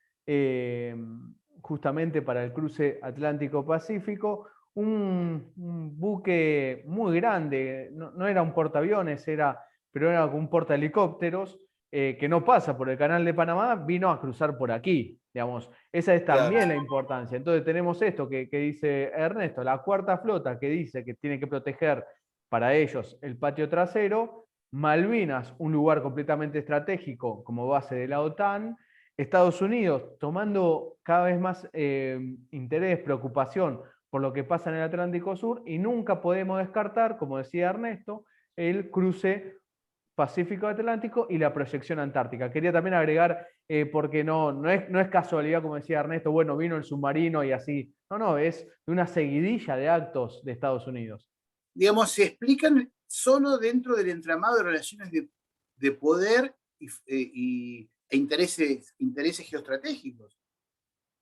justamente para el cruce Atlántico-Pacífico, un buque muy grande, no era un portaaviones, pero era un portahelicópteros, que no pasa por el canal de Panamá, vino a cruzar por aquí. Digamos. Esa es también Claro. la importancia. Entonces tenemos esto que dice Ernesto, la Cuarta Flota, que dice que tiene que proteger para ellos el patio trasero, Malvinas, un lugar completamente estratégico como base de la OTAN, Estados Unidos tomando cada vez más interés, preocupación por lo que pasa en el Atlántico Sur, y nunca podemos descartar, como decía Ernesto, el cruce Pacífico-Atlántico y la proyección antártica. Quería también agregar, porque no es casualidad, como decía Ernesto, bueno, vino el submarino y así. No, es una seguidilla de actos de Estados Unidos. Digamos, se explican solo dentro del entramado de relaciones de poder e intereses geoestratégicos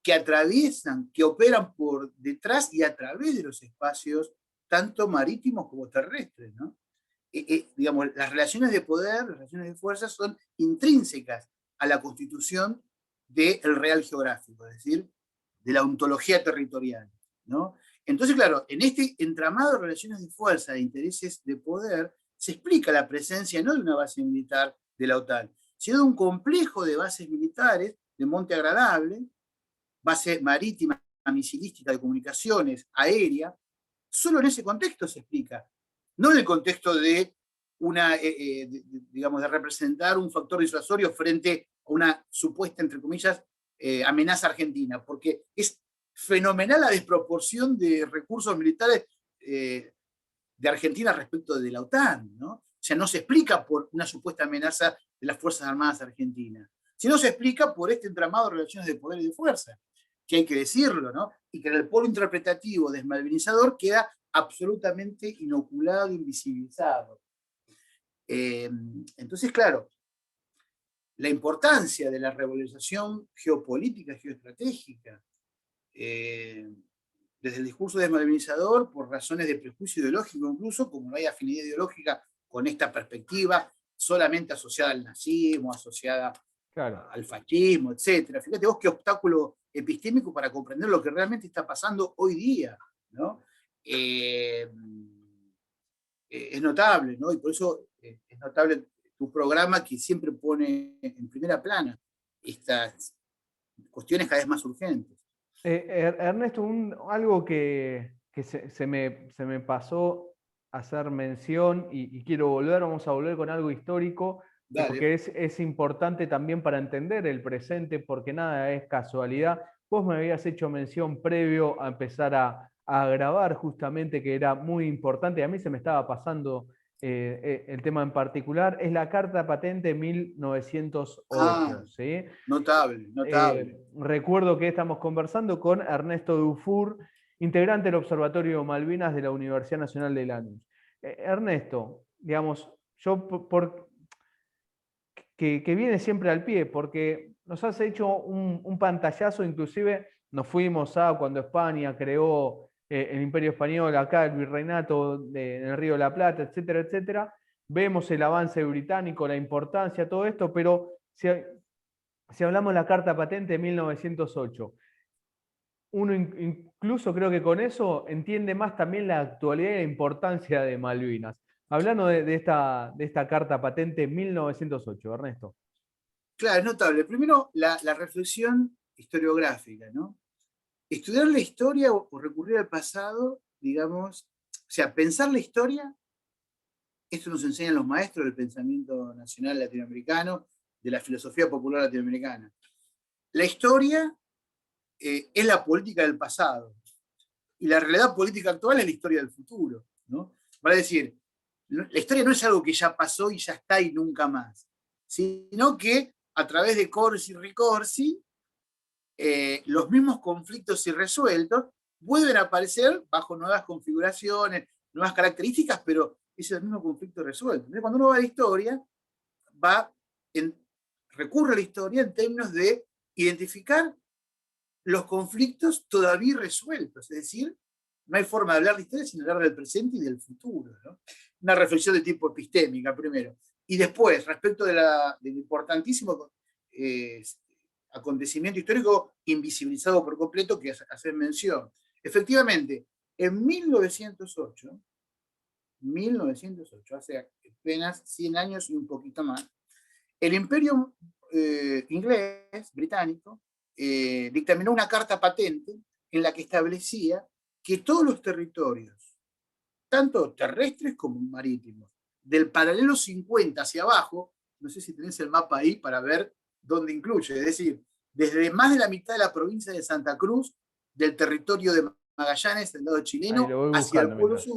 que atraviesan, que operan por detrás y a través de los espacios, tanto marítimos como terrestres, ¿no? Digamos, las relaciones de poder, las relaciones de fuerza son intrínsecas a la constitución del real geográfico, es decir, de la ontología territorial, ¿no? Entonces, claro, en este entramado de relaciones de fuerza, de intereses de poder, se explica la presencia no de una base militar de la OTAN, sino de un complejo de bases militares de monte agradable, base marítima, misilística, de comunicaciones, aérea. Solo en ese contexto se explica, no en el contexto de digamos, de representar un factor disuasorio frente a una supuesta, entre comillas, amenaza argentina, porque es fenomenal la desproporción de recursos militares de Argentina respecto de la OTAN, ¿no? O sea, no se explica por una supuesta amenaza de las Fuerzas Armadas argentinas, sino se explica por este entramado de relaciones de poder y de fuerza, que hay que decirlo, ¿no? Y que en el polo interpretativo desmalvinizador queda absolutamente inoculado, invisibilizado. Entonces, claro, la importancia de la revalorización geopolítica, geoestratégica, desde el discurso desmalvinizador, por razones de prejuicio ideológico incluso, como no hay afinidad ideológica con esta perspectiva, solamente asociada al nazismo, asociada al fascismo, etc. Fíjate vos qué obstáculo epistémico para comprender lo que realmente está pasando hoy día, ¿no? Es notable, ¿no? Y por eso es notable tu programa, que siempre pone en primera plana estas cuestiones cada vez más urgentes. Ernesto, algo que se me pasó hacer mención y quiero vamos a volver con algo histórico, porque es importante también para entender el presente, porque nada es casualidad. Vos me habías hecho mención previo a empezar a grabar justamente, que era muy importante, y a mí se me estaba pasando el tema en particular, es la Carta Patente 1908. ¿Sí? Notable, notable. Recuerdo que estamos conversando con Ernesto Dufour, integrante del Observatorio Malvinas de la Universidad Nacional de Lanús. Ernesto, digamos, que viene siempre al pie, porque nos has hecho un pantallazo, inclusive nos fuimos cuando España creó el Imperio Español, acá el Virreinato en el Río de la Plata, etcétera, etcétera. Vemos el avance británico, la importancia, todo esto, pero si hablamos de la Carta Patente de 1908, uno incluso creo que con eso entiende más también la actualidad y la importancia de Malvinas. Hablando de esta carta patente 1908, Ernesto. Claro, es notable. Primero, la reflexión historiográfica, ¿no? Estudiar la historia o recurrir al pasado, digamos, o sea, pensar la historia, esto nos enseñan los maestros del pensamiento nacional latinoamericano, de la filosofía popular latinoamericana. La historia es la política del pasado y la realidad política actual es la historia del futuro, ¿no? Vale decir, la historia no es algo que ya pasó y ya está y nunca más, sino que a través de corsi y ricorsi, los mismos conflictos irresueltos vuelven a aparecer bajo nuevas configuraciones, nuevas características, pero es el mismo conflicto resuelto. Entonces, cuando uno va a la historia, va recurre a la historia en términos de identificar los conflictos todavía resueltos, es decir, no hay forma de hablar de historia sin hablar del presente y del futuro, ¿no? Una reflexión de tipo epistémica primero. Y después, respecto del importantísimo acontecimiento histórico invisibilizado por completo que hacer mención. Efectivamente, en 1908, hace apenas 100 años y un poquito más, el imperio inglés, británico, dictaminó una carta patente en la que establecía que todos los territorios, tanto terrestres como marítimos, del paralelo 50 hacia abajo, no sé si tenés el mapa ahí para ver dónde incluye, es decir, desde más de la mitad de la provincia de Santa Cruz, del territorio de Magallanes, del lado Ahí chileno, lo voy hacia el buscando Polo mientras.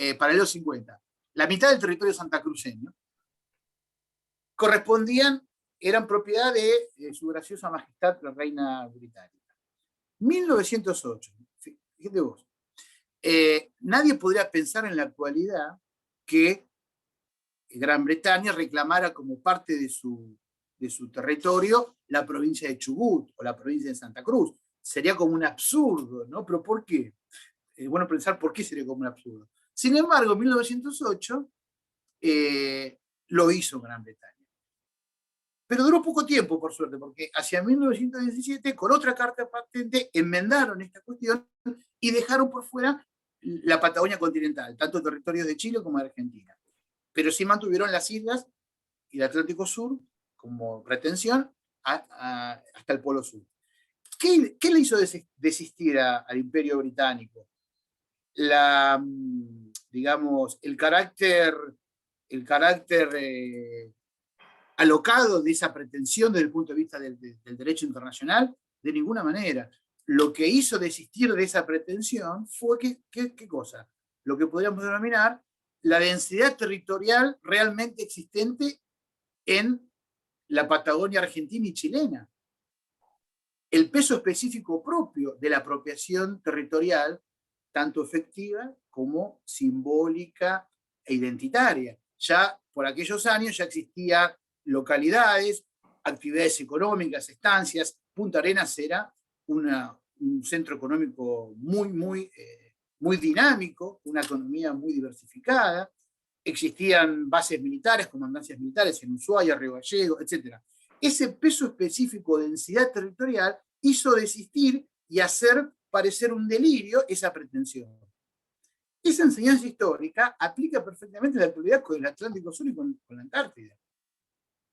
Sur, paralelo 50. La mitad del territorio santacruceño correspondían, eran propiedad de su graciosa majestad, la reina británica. 1908, fíjate vos, nadie podría pensar en la actualidad que Gran Bretaña reclamara como parte de su territorio la provincia de Chubut o la provincia de Santa Cruz. Sería como un absurdo, ¿no? Pero ¿por qué? Bueno, pensar por qué sería como un absurdo. Sin embargo, en 1908 lo hizo Gran Bretaña. Pero duró poco tiempo, por suerte, porque hacia 1917, con otra carta patente, enmendaron esta cuestión y dejaron por fuera la Patagonia continental, tanto territorios de Chile como de Argentina. Pero sí mantuvieron las islas y el Atlántico Sur como retención hasta el Polo Sur. ¿Qué le hizo desistir al Imperio Británico? Digamos, el carácter alocado de esa pretensión desde el punto de vista del derecho internacional, de ninguna manera. Lo que hizo desistir de esa pretensión fue ¿qué cosa? Lo que podríamos denominar la densidad territorial realmente existente en la Patagonia argentina y chilena. El peso específico propio de la apropiación territorial, tanto efectiva como simbólica e identitaria. Ya por aquellos años ya existía localidades, actividades económicas, estancias. Punta Arenas era un centro económico muy dinámico, una economía muy diversificada. Existían bases militares, comandancias militares en Ushuaia, Río Gallegos, etc. Ese peso específico de densidad territorial hizo desistir y hacer parecer un delirio esa pretensión. Esa enseñanza histórica aplica perfectamente en la actualidad con el Atlántico Sur y con la Antártida.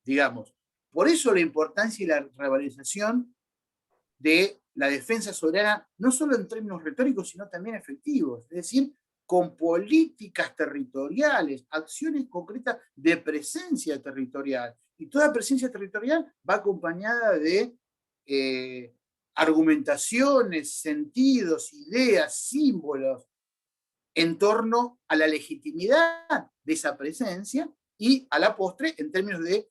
Digamos, por eso la importancia y la revalorización de la defensa soberana, no solo en términos retóricos, sino también efectivos, es decir, con políticas territoriales, acciones concretas de presencia territorial. Y toda presencia territorial va acompañada de argumentaciones, sentidos, ideas, símbolos en torno a la legitimidad de esa presencia y a la postre en términos de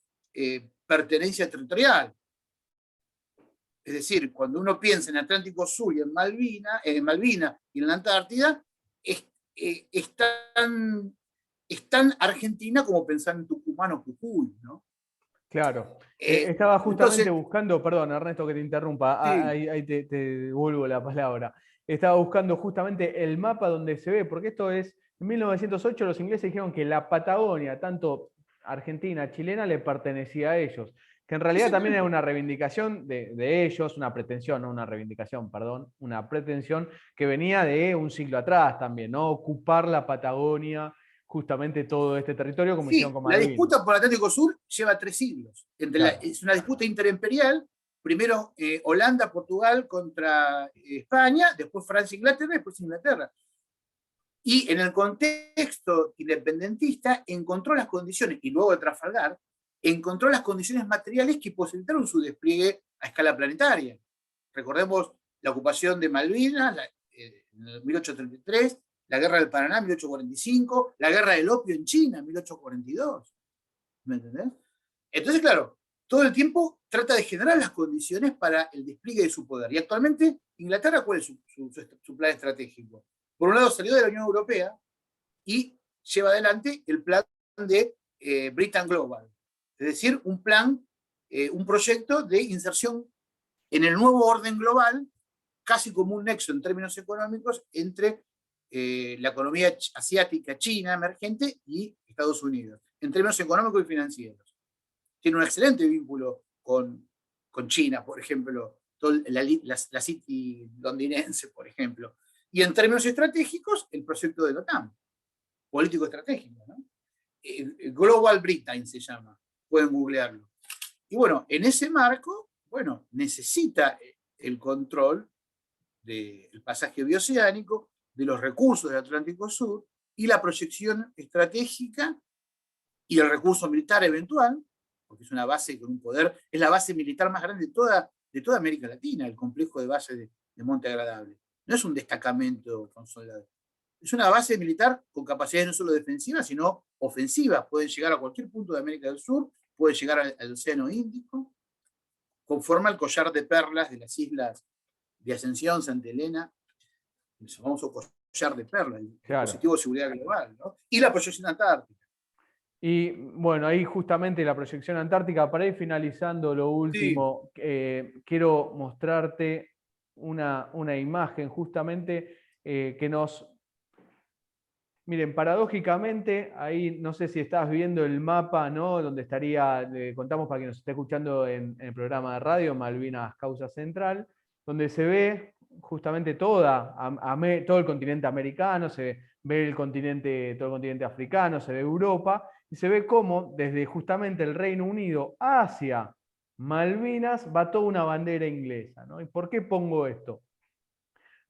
pertenencia territorial. Es decir, cuando uno piensa en Atlántico Sur y en Malvinas y en la Antártida, es tan argentina como pensar en Tucumán o Jujuy, ¿no? Claro. Estaba justamente Entonces, buscando, perdón, Ernesto, que te interrumpa, sí, ahí te devuelvo la palabra. Estaba buscando justamente el mapa donde se ve, porque esto es, en 1908 los ingleses dijeron que la Patagonia, tanto argentina, chilena, le pertenecía a ellos. Que en realidad también era una reivindicación de ellos, una pretensión, no una reivindicación, perdón, una pretensión que venía de un siglo atrás también, ¿no? Ocupar la Patagonia, justamente todo este territorio, como hicieron Sí, con la Malvinas. disputa por el Atlántico Sur lleva 3 siglos. Claro, Es una disputa interimperial, primero Holanda, Portugal contra España, después Francia, Inglaterra, después Inglaterra. Y en el contexto independentista encontró las condiciones, y luego de Trafalgar, encontró las condiciones materiales que posibilitaron su despliegue a escala planetaria. Recordemos la ocupación de Malvinas en 1833, la guerra del Paraná en 1845, la guerra del opio en China en 1842. ¿Me entendés? Entonces, claro, todo el tiempo trata de generar las condiciones para el despliegue de su poder. Y actualmente, Inglaterra, ¿cuál es su plan estratégico? Por un lado, salió de la Unión Europea y lleva adelante el plan de Britain Global. Es decir, un plan, un proyecto de inserción en el nuevo orden global, casi como un nexo en términos económicos entre la economía asiática, China, emergente, y Estados Unidos, en términos económicos y financieros. Tiene un excelente vínculo con China, por ejemplo, la City londinense, por ejemplo. Y en términos estratégicos, el proyecto de la OTAN, político estratégico, ¿no? Global Britain se llama, pueden googlearlo. Y bueno, en ese marco, bueno, necesita el control del pasaje bioceánico, de los recursos del Atlántico Sur y la proyección estratégica y el recurso militar eventual, porque es una base con un poder, es la base militar más grande de toda América Latina, el complejo de base de Monte Agradable. No es un destacamento con soldados. Es una base militar con capacidades no solo defensivas, sino ofensivas. Pueden llegar a cualquier punto de América del Sur, puede llegar al Océano Índico, conforma el collar de perlas de las islas de Ascensión, Santa Elena, el famoso collar de perlas, el claro. dispositivo de seguridad global, ¿no? Y la proyección antártica. Y bueno, ahí justamente la proyección antártica, para ir finalizando lo Sí, último, quiero mostrarte una imagen justamente que nos... Miren, paradójicamente, ahí no sé si estás viendo el mapa, ¿no? Donde estaría, le contamos para quien nos esté escuchando en el programa de radio, Malvinas Causa Central, donde se ve justamente todo el continente americano, se ve todo el continente africano, se ve Europa, y se ve cómo desde justamente el Reino Unido hacia Malvinas va toda una bandera inglesa, ¿no? ¿Y por qué pongo esto?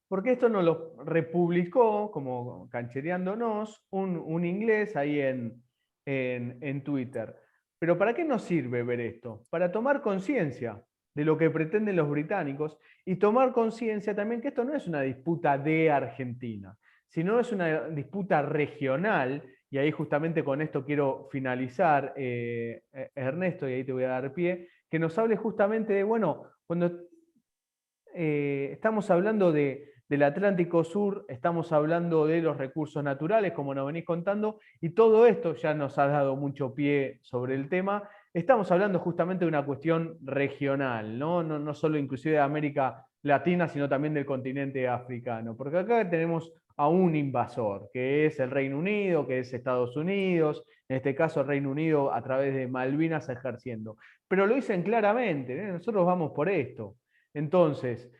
Porque esto nos lo republicó, como canchereándonos, un inglés ahí en Twitter. Pero ¿para qué nos sirve ver esto? Para tomar conciencia de lo que pretenden los británicos y tomar conciencia también que esto no es una disputa de Argentina, sino es una disputa regional, y ahí justamente con esto quiero finalizar, Ernesto, y ahí te voy a dar pie, que nos hable justamente de, bueno, cuando estamos hablando del Atlántico Sur, estamos hablando de los recursos naturales, como nos venís contando, y todo esto ya nos ha dado mucho pie sobre el tema. Estamos hablando justamente de una cuestión regional, no solo inclusive de América Latina, sino también del continente africano, porque acá tenemos a un invasor, que es el Reino Unido, que es Estados Unidos, en este caso el Reino Unido a través de Malvinas ejerciendo. Pero lo dicen claramente, ¿eh? Nosotros vamos por esto. Entonces,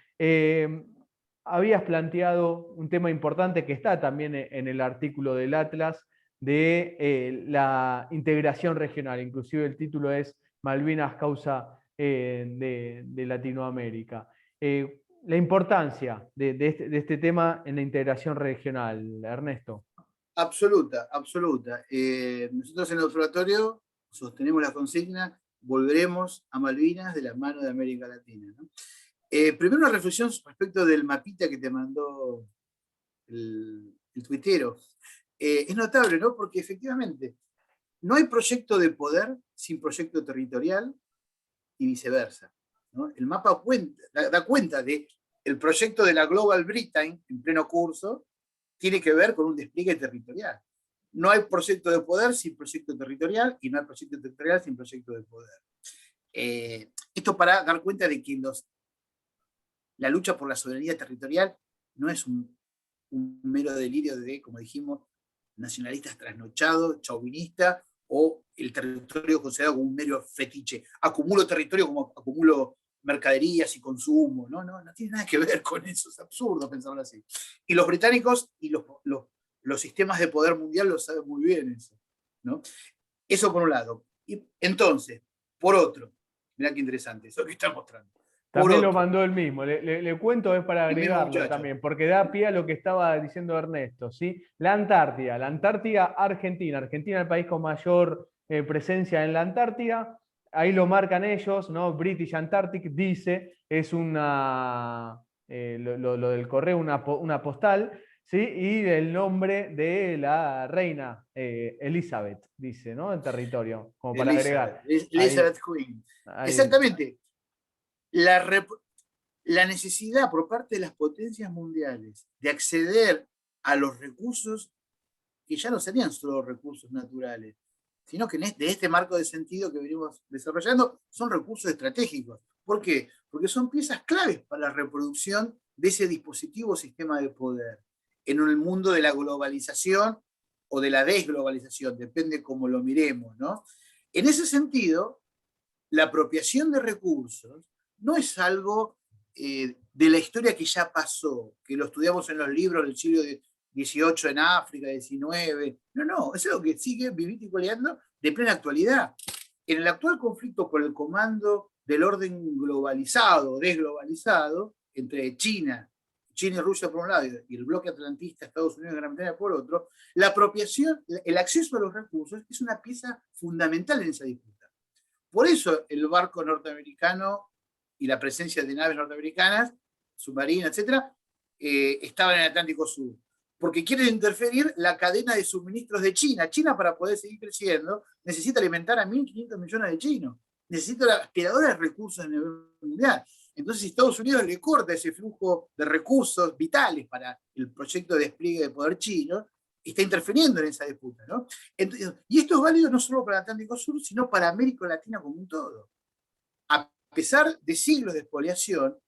habías planteado un tema importante que está también en el artículo del Atlas de la integración regional, inclusive el título es Malvinas causa de Latinoamérica. La importancia de este tema en la integración regional, Ernesto. absoluta, absoluta. Nosotros en el observatorio sostenemos la consigna, volveremos a Malvinas de la mano de América Latina, ¿no? Primero una reflexión respecto del mapita que te mandó el tuitero. Es notable, ¿no? Porque efectivamente no hay proyecto de poder sin proyecto territorial y viceversa, ¿no? El mapa da cuenta de el proyecto de la Global Britain en pleno curso tiene que ver con un despliegue territorial. No hay proyecto de poder sin proyecto territorial y no hay proyecto territorial sin proyecto de poder. Esto para dar cuenta de que la lucha por la soberanía territorial no es un mero delirio de, como dijimos, nacionalistas trasnochados, chauvinistas o el territorio considerado como un mero fetiche. Acumulo territorio como acumulo mercaderías y consumo. No tiene nada que ver con eso, es absurdo pensarlo así. Y los británicos y los sistemas de poder mundial lo saben muy bien eso, ¿no? Eso por un lado. Y entonces, por otro, mirá qué interesante eso que está mostrando. Por También lo otro, mandó él mismo. Le cuento, es para el mismo agregarlo muchacho. también, porque da pie a lo que estaba diciendo Ernesto, ¿sí? La Antártida Argentina. Argentina, el país con mayor presencia en la Antártida. Ahí lo marcan ellos, ¿no? British Antarctic dice, es lo del correo, una postal, ¿sí? Y el nombre de la reina Elizabeth, dice, ¿no? En territorio, como para Elizabeth, agregar. Ahí, Elizabeth Queen. ahí. Exactamente. La, la necesidad por parte de las potencias mundiales de acceder a los recursos que ya no serían solo recursos naturales, sino que de este marco de sentido que venimos desarrollando son recursos estratégicos. ¿Por qué? Porque son piezas claves para la reproducción de ese dispositivo sistema de poder en el mundo de la globalización o de la desglobalización, depende cómo lo miremos, ¿no? En ese sentido, la apropiación de recursos no es algo de la historia que ya pasó, que lo estudiamos en los libros del siglo XVIII en África, XIX. No, es algo que sigue vivito y coleando de plena actualidad. En el actual conflicto por el comando del orden globalizado, desglobalizado, entre China y Rusia por un lado y el bloque atlantista, Estados Unidos y Gran Bretaña por otro, la apropiación, el acceso a los recursos es una pieza fundamental en esa disputa. Por eso el barco norteamericano y la presencia de naves norteamericanas, submarinas, etcétera, estaban en el Atlántico Sur. Porque quieren interferir la cadena de suministros de China. China, para poder seguir creciendo, necesita alimentar a 1.500 millones de chinos. Necesita aspiradores de recursos a nivel mundial. Entonces, si Estados Unidos le corta ese flujo de recursos vitales para el proyecto de despliegue de poder chino, está interfiriendo en esa disputa, ¿no? Entonces, y esto es válido no solo para el Atlántico Sur, sino para América Latina como un todo. A pesar de siglos de expoliación,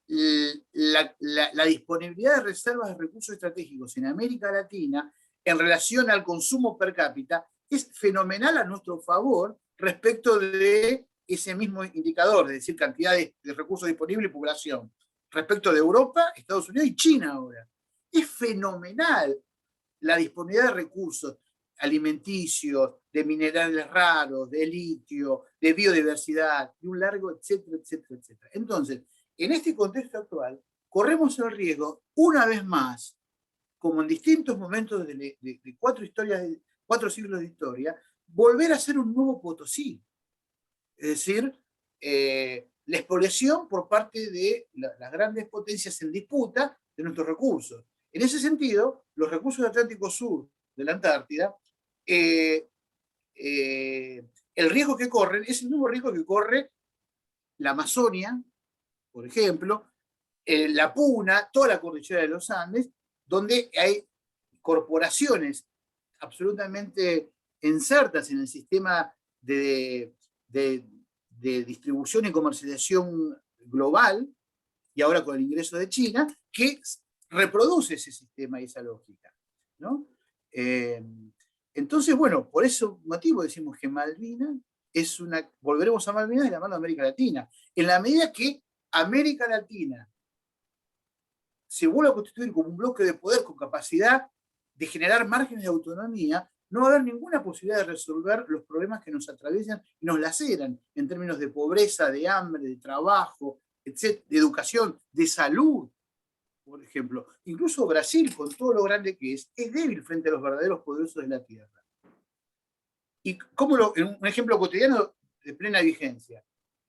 la disponibilidad de reservas de recursos estratégicos en América Latina en relación al consumo per cápita es fenomenal a nuestro favor respecto de ese mismo indicador, es decir, cantidad de recursos disponibles y población, respecto de Europa, Estados Unidos y China ahora. Es fenomenal la disponibilidad de recursos alimenticios, de minerales raros, de litio, de biodiversidad, de un largo, etcétera, etcétera, etcétera. Entonces, en este contexto actual, corremos el riesgo, una vez más, como en distintos momentos de 4 siglos de historia, volver a ser un nuevo Potosí. Es decir, la expoliación por parte de las grandes potencias en disputa de nuestros recursos. En ese sentido, los recursos del Atlántico Sur, de la Antártida, el riesgo que corren es el mismo riesgo que corre la Amazonia, por ejemplo, la Puna, toda la cordillera de los Andes, donde hay corporaciones absolutamente insertas en el sistema de distribución y comercialización global, y ahora con el ingreso de China, que reproduce ese sistema y esa lógica, ¿no? Entonces, bueno, por ese motivo decimos que Malvinas volveremos a Malvinas de la mano de América Latina. En la medida que América Latina se vuelve a constituir como un bloque de poder con capacidad de generar márgenes de autonomía, no va a haber ninguna posibilidad de resolver los problemas que nos atraviesan y nos laceran en términos de pobreza, de hambre, de trabajo, etc., de educación, de salud, por ejemplo. Incluso Brasil, con todo lo grande que es débil frente a los verdaderos poderosos de la Tierra. Y como en un ejemplo cotidiano de plena vigencia,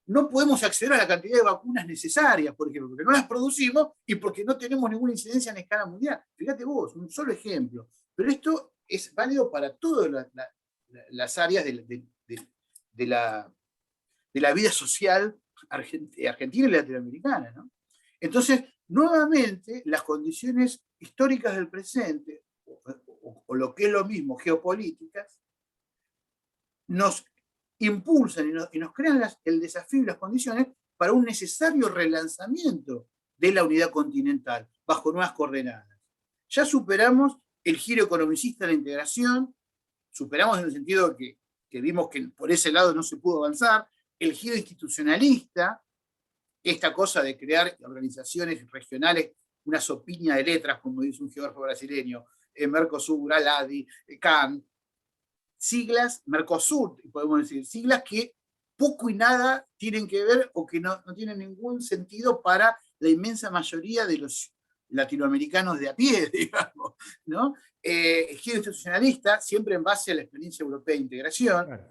no podemos acceder a la cantidad de vacunas necesarias, por ejemplo, porque no las producimos y porque no tenemos ninguna incidencia en escala mundial. Fíjate vos, un solo ejemplo. Pero esto es válido para todas las áreas de la vida social argentina y latinoamericana, ¿no? Entonces, nuevamente, las condiciones históricas del presente, o lo que es lo mismo, geopolíticas, nos impulsan y nos crean el desafío y las condiciones para un necesario relanzamiento de la unidad continental bajo nuevas coordenadas. Ya superamos el giro economicista de la integración superamos en el sentido que vimos que por ese lado no se pudo avanzar, el giro institucionalista, esta cosa de crear organizaciones regionales, una sopiña de letras, como dice un geógrafo brasileño, Mercosur, ALADI, CAN, siglas, Mercosur, podemos decir, siglas que poco y nada tienen que ver o que no tienen ningún sentido para la inmensa mayoría de los latinoamericanos de a pie, digamos, ¿no? Giro institucionalista, siempre en base a la experiencia europea de integración. Claro.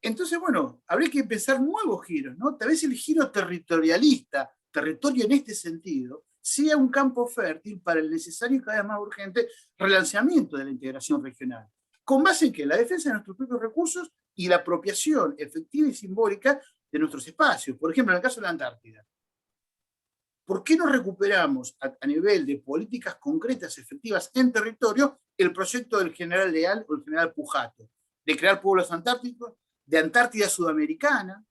Entonces, bueno, habría que pensar nuevos giros, ¿no? Tal vez el giro territorialista, territorio en este sentido, sea un campo fértil para el necesario y cada vez más urgente relanzamiento de la integración regional, con base en que la defensa de nuestros propios recursos y la apropiación efectiva y simbólica de nuestros espacios. Por ejemplo, en el caso de la Antártida. ¿Por qué no recuperamos a nivel de políticas concretas, efectivas en territorio, el proyecto del general Leal o el general Pujato, de crear pueblos antárticos, de Antártida Sudamericana?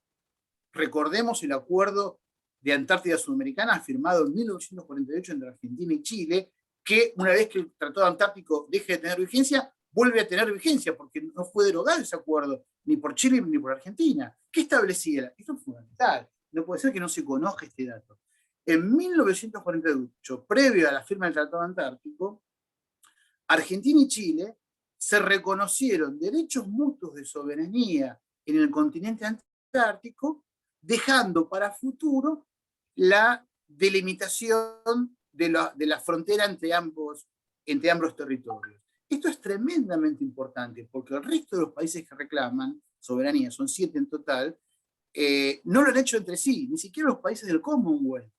Recordemos el acuerdo de Antártida Sudamericana firmado en 1948 entre Argentina y Chile, que una vez que el Tratado Antártico deje de tener vigencia, vuelve a tener vigencia, porque no fue derogado ese acuerdo, ni por Chile ni por Argentina. ¿Qué establecía? Esto es fundamental. No puede ser que no se conozca este dato. En 1948, previo a la firma del Tratado Antártico, Argentina y Chile se reconocieron derechos mutuos de soberanía en el continente antártico, dejando para futuro la delimitación de la frontera entre ambos territorios. Esto es tremendamente importante porque el resto de los países que reclaman soberanía, son 7 en total, no lo han hecho entre sí, ni siquiera los países del Commonwealth,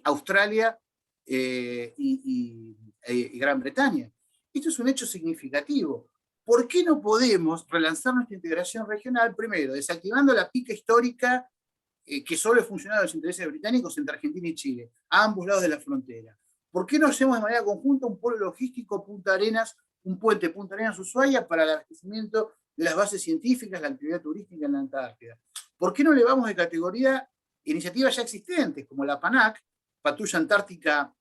Australia y Gran Bretaña. Esto es un hecho significativo. ¿Por qué no podemos relanzar nuestra integración regional? Primero, desactivando la pica histórica que solo ha funcionado en los intereses británicos entre Argentina y Chile, a ambos lados de la frontera. ¿Por qué no hacemos de manera conjunta un polo logístico Punta Arenas, un puente Punta Arenas-Ushuaia para el abastecimiento de las bases científicas, la actividad turística en la Antártida? ¿Por qué no elevamos de categoría iniciativas ya existentes, como la PANAC, Patrulla Antártica,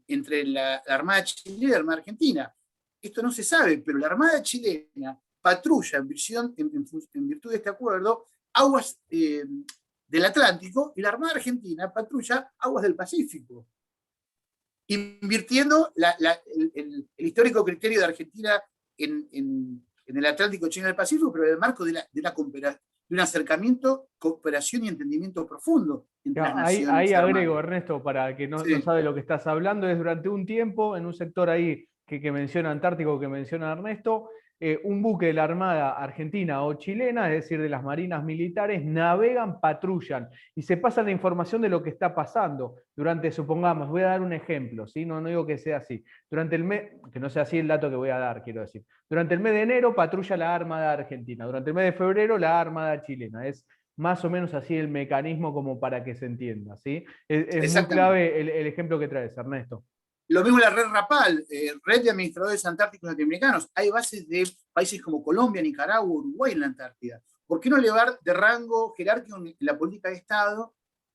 entre la Armada chilena y la Armada argentina? Esto no se sabe, pero la Armada chilena patrulla en virtud de este acuerdo aguas del Atlántico, y la Armada argentina patrulla aguas del Pacífico, invirtiendo el histórico criterio de Argentina en el Atlántico chileno y el Pacífico, pero en el marco de un acercamiento, cooperación y entendimiento profundo entre las naciones. Ahí agrego, Ernesto, para que no Sí. sabe lo que estás hablando, es durante un tiempo, en un sector ahí que menciona Antártico, que menciona Ernesto, un buque de la Armada argentina o chilena, es decir, de las marinas militares, navegan, patrullan y se pasan la información de lo que está pasando durante, supongamos, voy a dar un ejemplo, ¿sí? No digo que sea así, durante el mes, que no sea así el dato que voy a dar, quiero decir, durante el mes de enero patrulla la Armada argentina, durante el mes de febrero la Armada chilena, es más o menos así el mecanismo como para que se entienda, ¿sí? Es muy clave el ejemplo que traes, Ernesto. Lo mismo la red RAPAL, Red de Administradores Antárticos Latinoamericanos. Hay bases de países como Colombia, Nicaragua, Uruguay en la Antártida. ¿Por qué no elevar de rango jerárquico en la política de Estado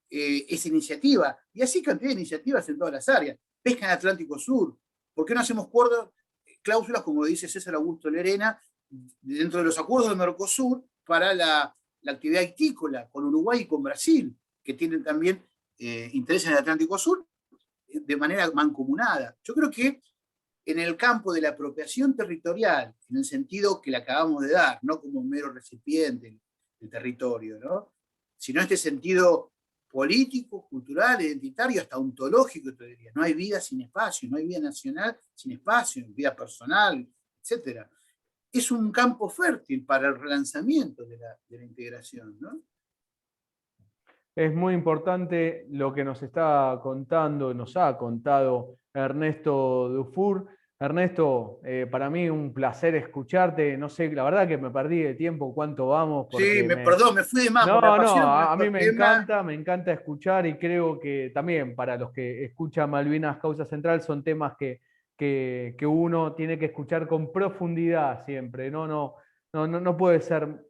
esa iniciativa? Y así cantidad de iniciativas en todas las áreas. Pesca en Atlántico Sur. ¿Por qué no hacemos cláusulas, como dice César Augusto Lerena, dentro de los acuerdos de Mercosur para la actividad hictícola con Uruguay y con Brasil, que tienen también intereses en el Atlántico Sur, de manera mancomunada? Yo creo que en el campo de la apropiación territorial, en el sentido que le acabamos de dar, no como un mero recipiente del territorio, ¿no? Sino en este sentido político, cultural, identitario, hasta ontológico, te diría. No hay vida sin espacio, no hay vida nacional sin espacio, vida personal, etc. Es un campo fértil para el relanzamiento de la integración, ¿no? Es muy importante lo que nos está contando, nos ha contado Ernesto Dufour. Ernesto, para mí un placer escucharte. No sé, la verdad que me perdí de tiempo, cuánto vamos. Sí, perdón, me fui de más, porque me apasiona a mí me encanta escuchar, y creo que también para los que escuchan Malvinas Causa Central son temas que uno tiene que escuchar con profundidad siempre. No puede ser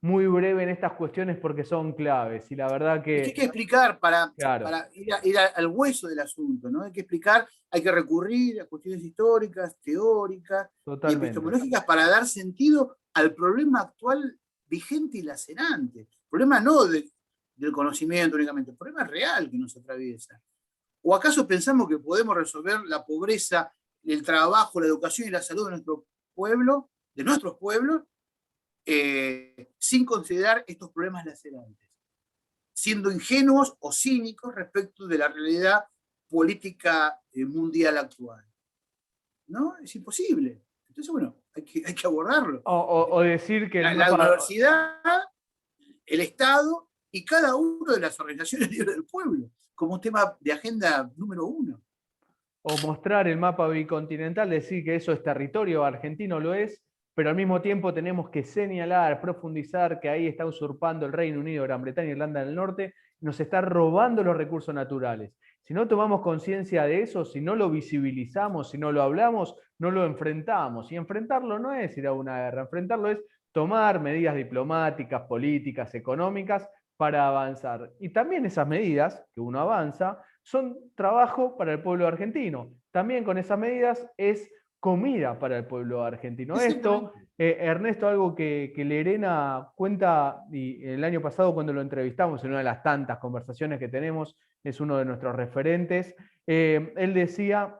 muy breve en estas cuestiones porque son claves. Y la verdad Es que hay que, que explicar claro, para ir al hueso del asunto, ¿no? Hay que explicar, hay que recurrir a cuestiones históricas, teóricas y totalmente. epistemológicas para dar sentido al problema actual vigente y lacerante. Problema no del conocimiento únicamente, el problema real que nos atraviesa. ¿O acaso pensamos que podemos resolver la pobreza, el trabajo, la educación y la salud de nuestro pueblo, de nuestros pueblos, sin considerar estos problemas lacerantes, siendo ingenuos o cínicos respecto de la realidad política mundial actual? ¿No? Es imposible. Entonces, bueno, hay que abordarlo. O decir que el La mapa, universidad, el Estado y cada una de las organizaciones libres del pueblo, como un tema de agenda número uno. o mostrar el mapa bicontinental, decir que eso es territorio argentino, lo es, pero al mismo tiempo tenemos que señalar, profundizar que ahí está usurpando el Reino Unido, Gran Bretaña, Irlanda del Norte, nos está robando los recursos naturales. Si no tomamos conciencia de eso, si no lo visibilizamos, si no lo hablamos, no lo enfrentamos. Y enfrentarlo no es ir a una guerra, enfrentarlo es tomar medidas diplomáticas, políticas, económicas para avanzar. Y también esas medidas que uno avanza son trabajo para el pueblo argentino. También con esas medidas es comida para el pueblo argentino. Esto, Ernesto, algo que Lerena cuenta, y el año pasado cuando lo entrevistamos en una de las tantas conversaciones que tenemos, es uno de nuestros referentes, él decía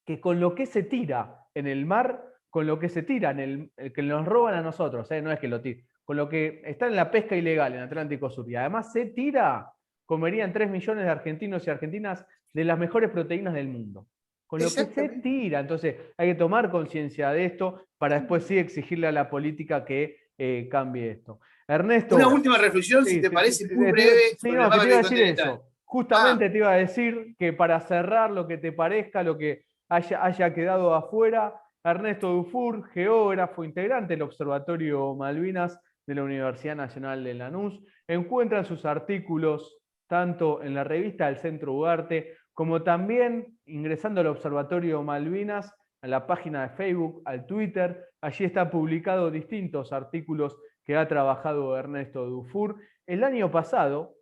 que con lo que se tira en el mar, con lo que se tira en el que nos roban a nosotros, no es que lo tire, con lo que está en la pesca ilegal en Atlántico Sur, y además se tira, comerían 3 millones de argentinos y argentinas de las mejores proteínas del mundo. Con lo que se tira, entonces hay que tomar conciencia de esto para después sí exigirle a la política que cambie esto. Una Ernesto, última reflexión, si sí, te parece, muy breve sí, sobre el no, que mapa te iba a decir bicontinental. eso. Ah, Justamente te iba a decir que para cerrar lo que te parezca, lo que haya quedado afuera, Ernesto Dufour, geógrafo integrante del Observatorio Malvinas de la Universidad Nacional de Lanús, encuentran sus artículos tanto en la revista del Centro Ugarte, como también ingresando al Observatorio Malvinas, a la página de Facebook, al Twitter. Allí están publicados distintos artículos que ha trabajado Ernesto Dufour. El año pasado,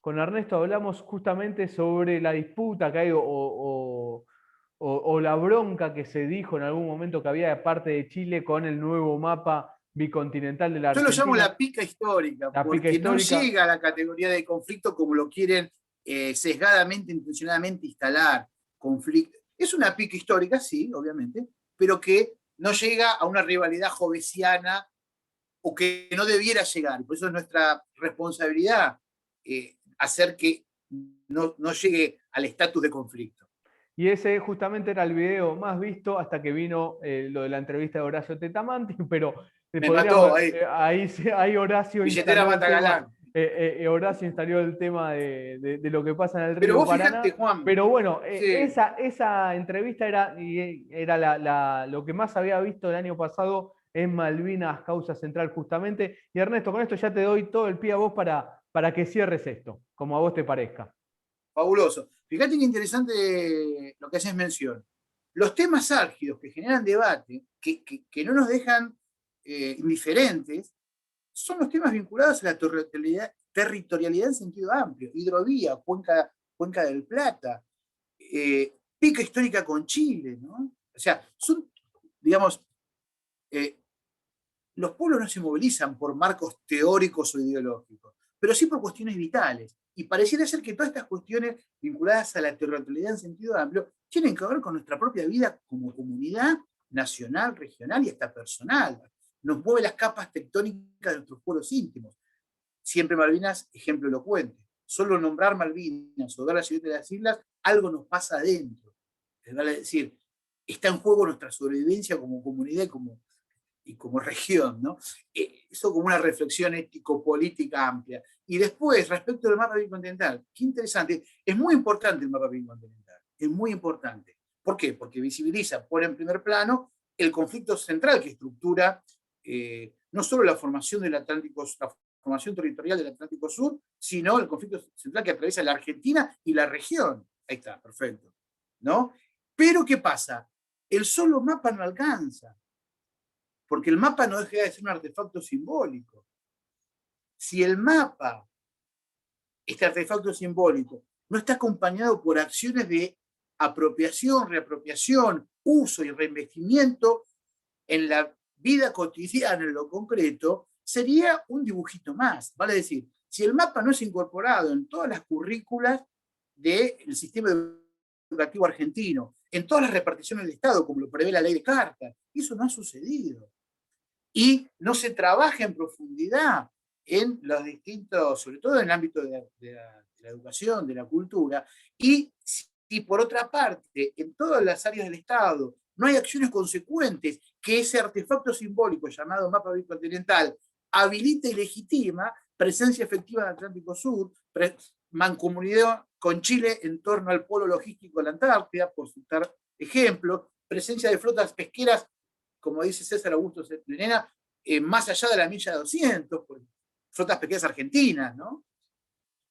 con Ernesto hablamos justamente sobre la disputa que hay o la bronca que se dijo en algún momento que había de parte de Chile con el nuevo mapa bicontinental de la yo lo llamo Argentina, la pica histórica, la pica porque no histórica. llega a la categoría de conflicto como lo quieren sesgadamente, intencionadamente instalar. Conflicto. Es una pica histórica, sí, obviamente, pero que no llega a una rivalidad jovesiana o que no debiera llegar. Por eso es nuestra responsabilidad hacer que no llegue al estatus de conflicto. Y ese justamente era el video más visto hasta que vino lo de la entrevista de Horacio Tetamanti, pero Me podríamos, mató ahí. ahí Horacio Billetera instaló el tema, Matagalán. Horacio instaló el tema de lo que pasa en el Pero río vos fijate, Paraná, Juan, pero bueno, sí, esa entrevista era lo que más había visto el año pasado en Malvinas, causa central justamente. Y Ernesto, con esto ya te doy todo el pie a vos para que cierres esto, como a vos te parezca. fabuloso. Fíjate qué interesante lo que haces mención. Los temas álgidos que generan debate, que no nos dejan indiferentes, son los temas vinculados a la territorialidad en sentido amplio. Hidrovía, Cuenca del Plata, pica histórica con Chile, ¿no? O sea, son, digamos, eh, los pueblos no se movilizan por marcos teóricos o ideológicos, pero sí por cuestiones vitales. Y pareciera ser que todas estas cuestiones vinculadas a la territorialidad en sentido amplio tienen que ver con nuestra propia vida como comunidad nacional, regional y hasta personal. Nos mueve las capas tectónicas de nuestros pueblos íntimos. Siempre Malvinas, ejemplo elocuente. Solo nombrar Malvinas o ver la ciudad de las islas, algo nos pasa adentro. Es decir, está en juego nuestra sobrevivencia como comunidad y como región, ¿no? Eso como una reflexión ético-política amplia. Y después, respecto del mapa bicontinental, qué interesante, es muy importante el mapa bicontinental, es muy importante. ¿Por qué? Porque visibiliza, pone en primer plano el conflicto central que estructura no solo la formación del Atlántico, la formación territorial del Atlántico Sur, sino el conflicto central que atraviesa la Argentina y la región. Ahí está, perfecto. ¿No? Pero ¿qué pasa? El solo mapa no alcanza porque el mapa no deja de ser un artefacto simbólico. Si el mapa, este artefacto simbólico, no está acompañado por acciones de apropiación, reapropiación, uso y reinvestimiento en la vida cotidiana, en lo concreto, sería un dibujito más. Vale decir, si el mapa no es incorporado en todas las currículas del sistema educativo argentino, en todas las reparticiones del Estado, como lo prevé la ley de cartas, eso no ha sucedido. Y no se trabaja en profundidad en los distintos, sobre todo en el ámbito de la educación, de la cultura, y si por otra parte, en todas las áreas del Estado, no hay acciones consecuentes que ese artefacto simbólico llamado mapa bicontinental habilita y legitima presencia efectiva del Atlántico Sur, mancomunidad con Chile en torno al polo logístico de la Antártida, por citar ejemplos, presencia de flotas pesqueras, como dice César Augusto Lenena, más allá de la milla 200, flotas pesqueras argentinas, ¿no?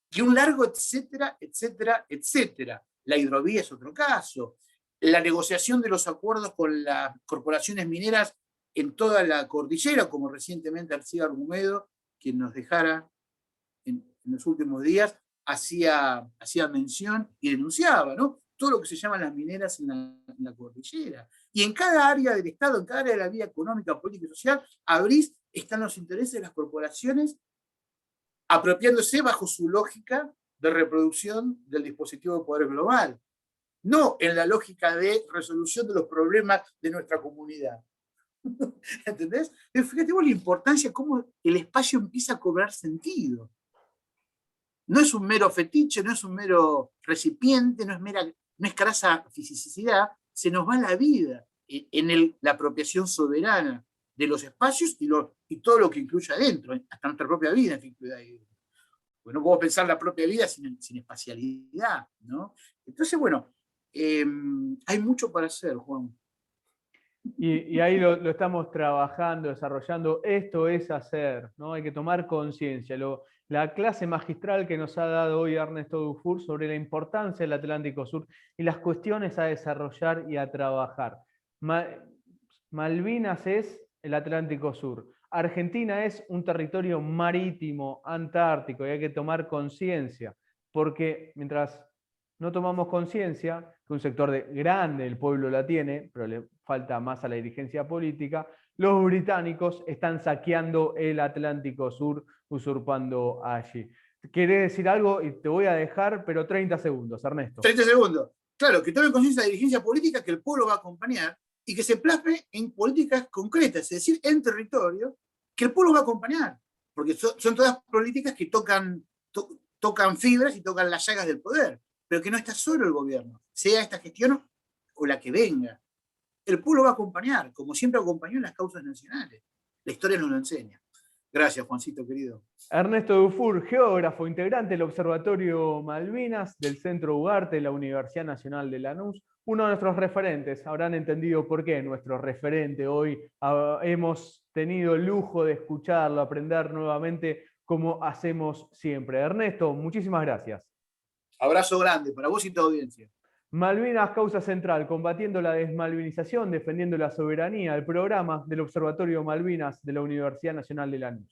Y un largo etcétera, etcétera, etcétera. La hidrovía es otro caso. La negociación de los acuerdos con las corporaciones mineras en toda la cordillera, como recientemente Arcía Argumedo, quien nos dejara en los últimos días, hacía mención y denunciaba, ¿no? Todo lo que se llaman las mineras en la cordillera. Y en cada área del Estado, en cada área de la vida económica, política y social, están los intereses de las corporaciones apropiándose bajo su lógica de reproducción del dispositivo de poder global, no en la lógica de resolución de los problemas de nuestra comunidad. ¿Entendés? Fíjate vos la importancia, cómo el espacio empieza a cobrar sentido. No es un mero fetiche, no es un mero recipiente, no es carasa fisicidad, se nos va la vida en la apropiación soberana de los espacios y todo lo que incluye adentro, hasta nuestra propia vida. Pues no podemos pensar la propia vida sin espacialidad, ¿no? Entonces, bueno, hay mucho para hacer, Juan. Y ahí lo estamos trabajando, desarrollando. Esto es hacer, ¿no? Hay que tomar conciencia. La clase magistral que nos ha dado hoy Ernesto Dufour sobre la importancia del Atlántico Sur y las cuestiones a desarrollar y a trabajar. Malvinas es el Atlántico Sur. Argentina es un territorio marítimo, antártico, y hay que tomar conciencia, porque mientras no tomamos conciencia, que un sector grande del pueblo la tiene, pero le falta más a la dirigencia política, los británicos están saqueando el Atlántico Sur, usurpando allí. ¿Querés decir algo? Y te voy a dejar, pero 30 segundos, Ernesto. 30 segundos. Claro, que tome conciencia de la dirigencia política que el pueblo va a acompañar y que se plasme en políticas concretas, es decir, en territorio que el pueblo va a acompañar, porque son todas políticas que tocan fibras y tocan las llagas del poder, pero que no está solo el gobierno, sea esta gestión o la que venga. El pueblo va a acompañar, como siempre acompañó en las causas nacionales. La historia nos lo enseña. Gracias, Juancito, querido. Ernesto Dufour, geógrafo, integrante del Observatorio Malvinas del Centro Ugarte de la Universidad Nacional de Lanús, uno de nuestros referentes. Habrán entendido por qué nuestro referente hoy. Hemos tenido el lujo de escucharlo, aprender nuevamente como hacemos siempre. Ernesto, muchísimas gracias. Abrazo grande para vos y tu audiencia. Malvinas, causa central, combatiendo la desmalvinización, defendiendo la soberanía, el programa del Observatorio Malvinas de la Universidad Nacional de Lanús.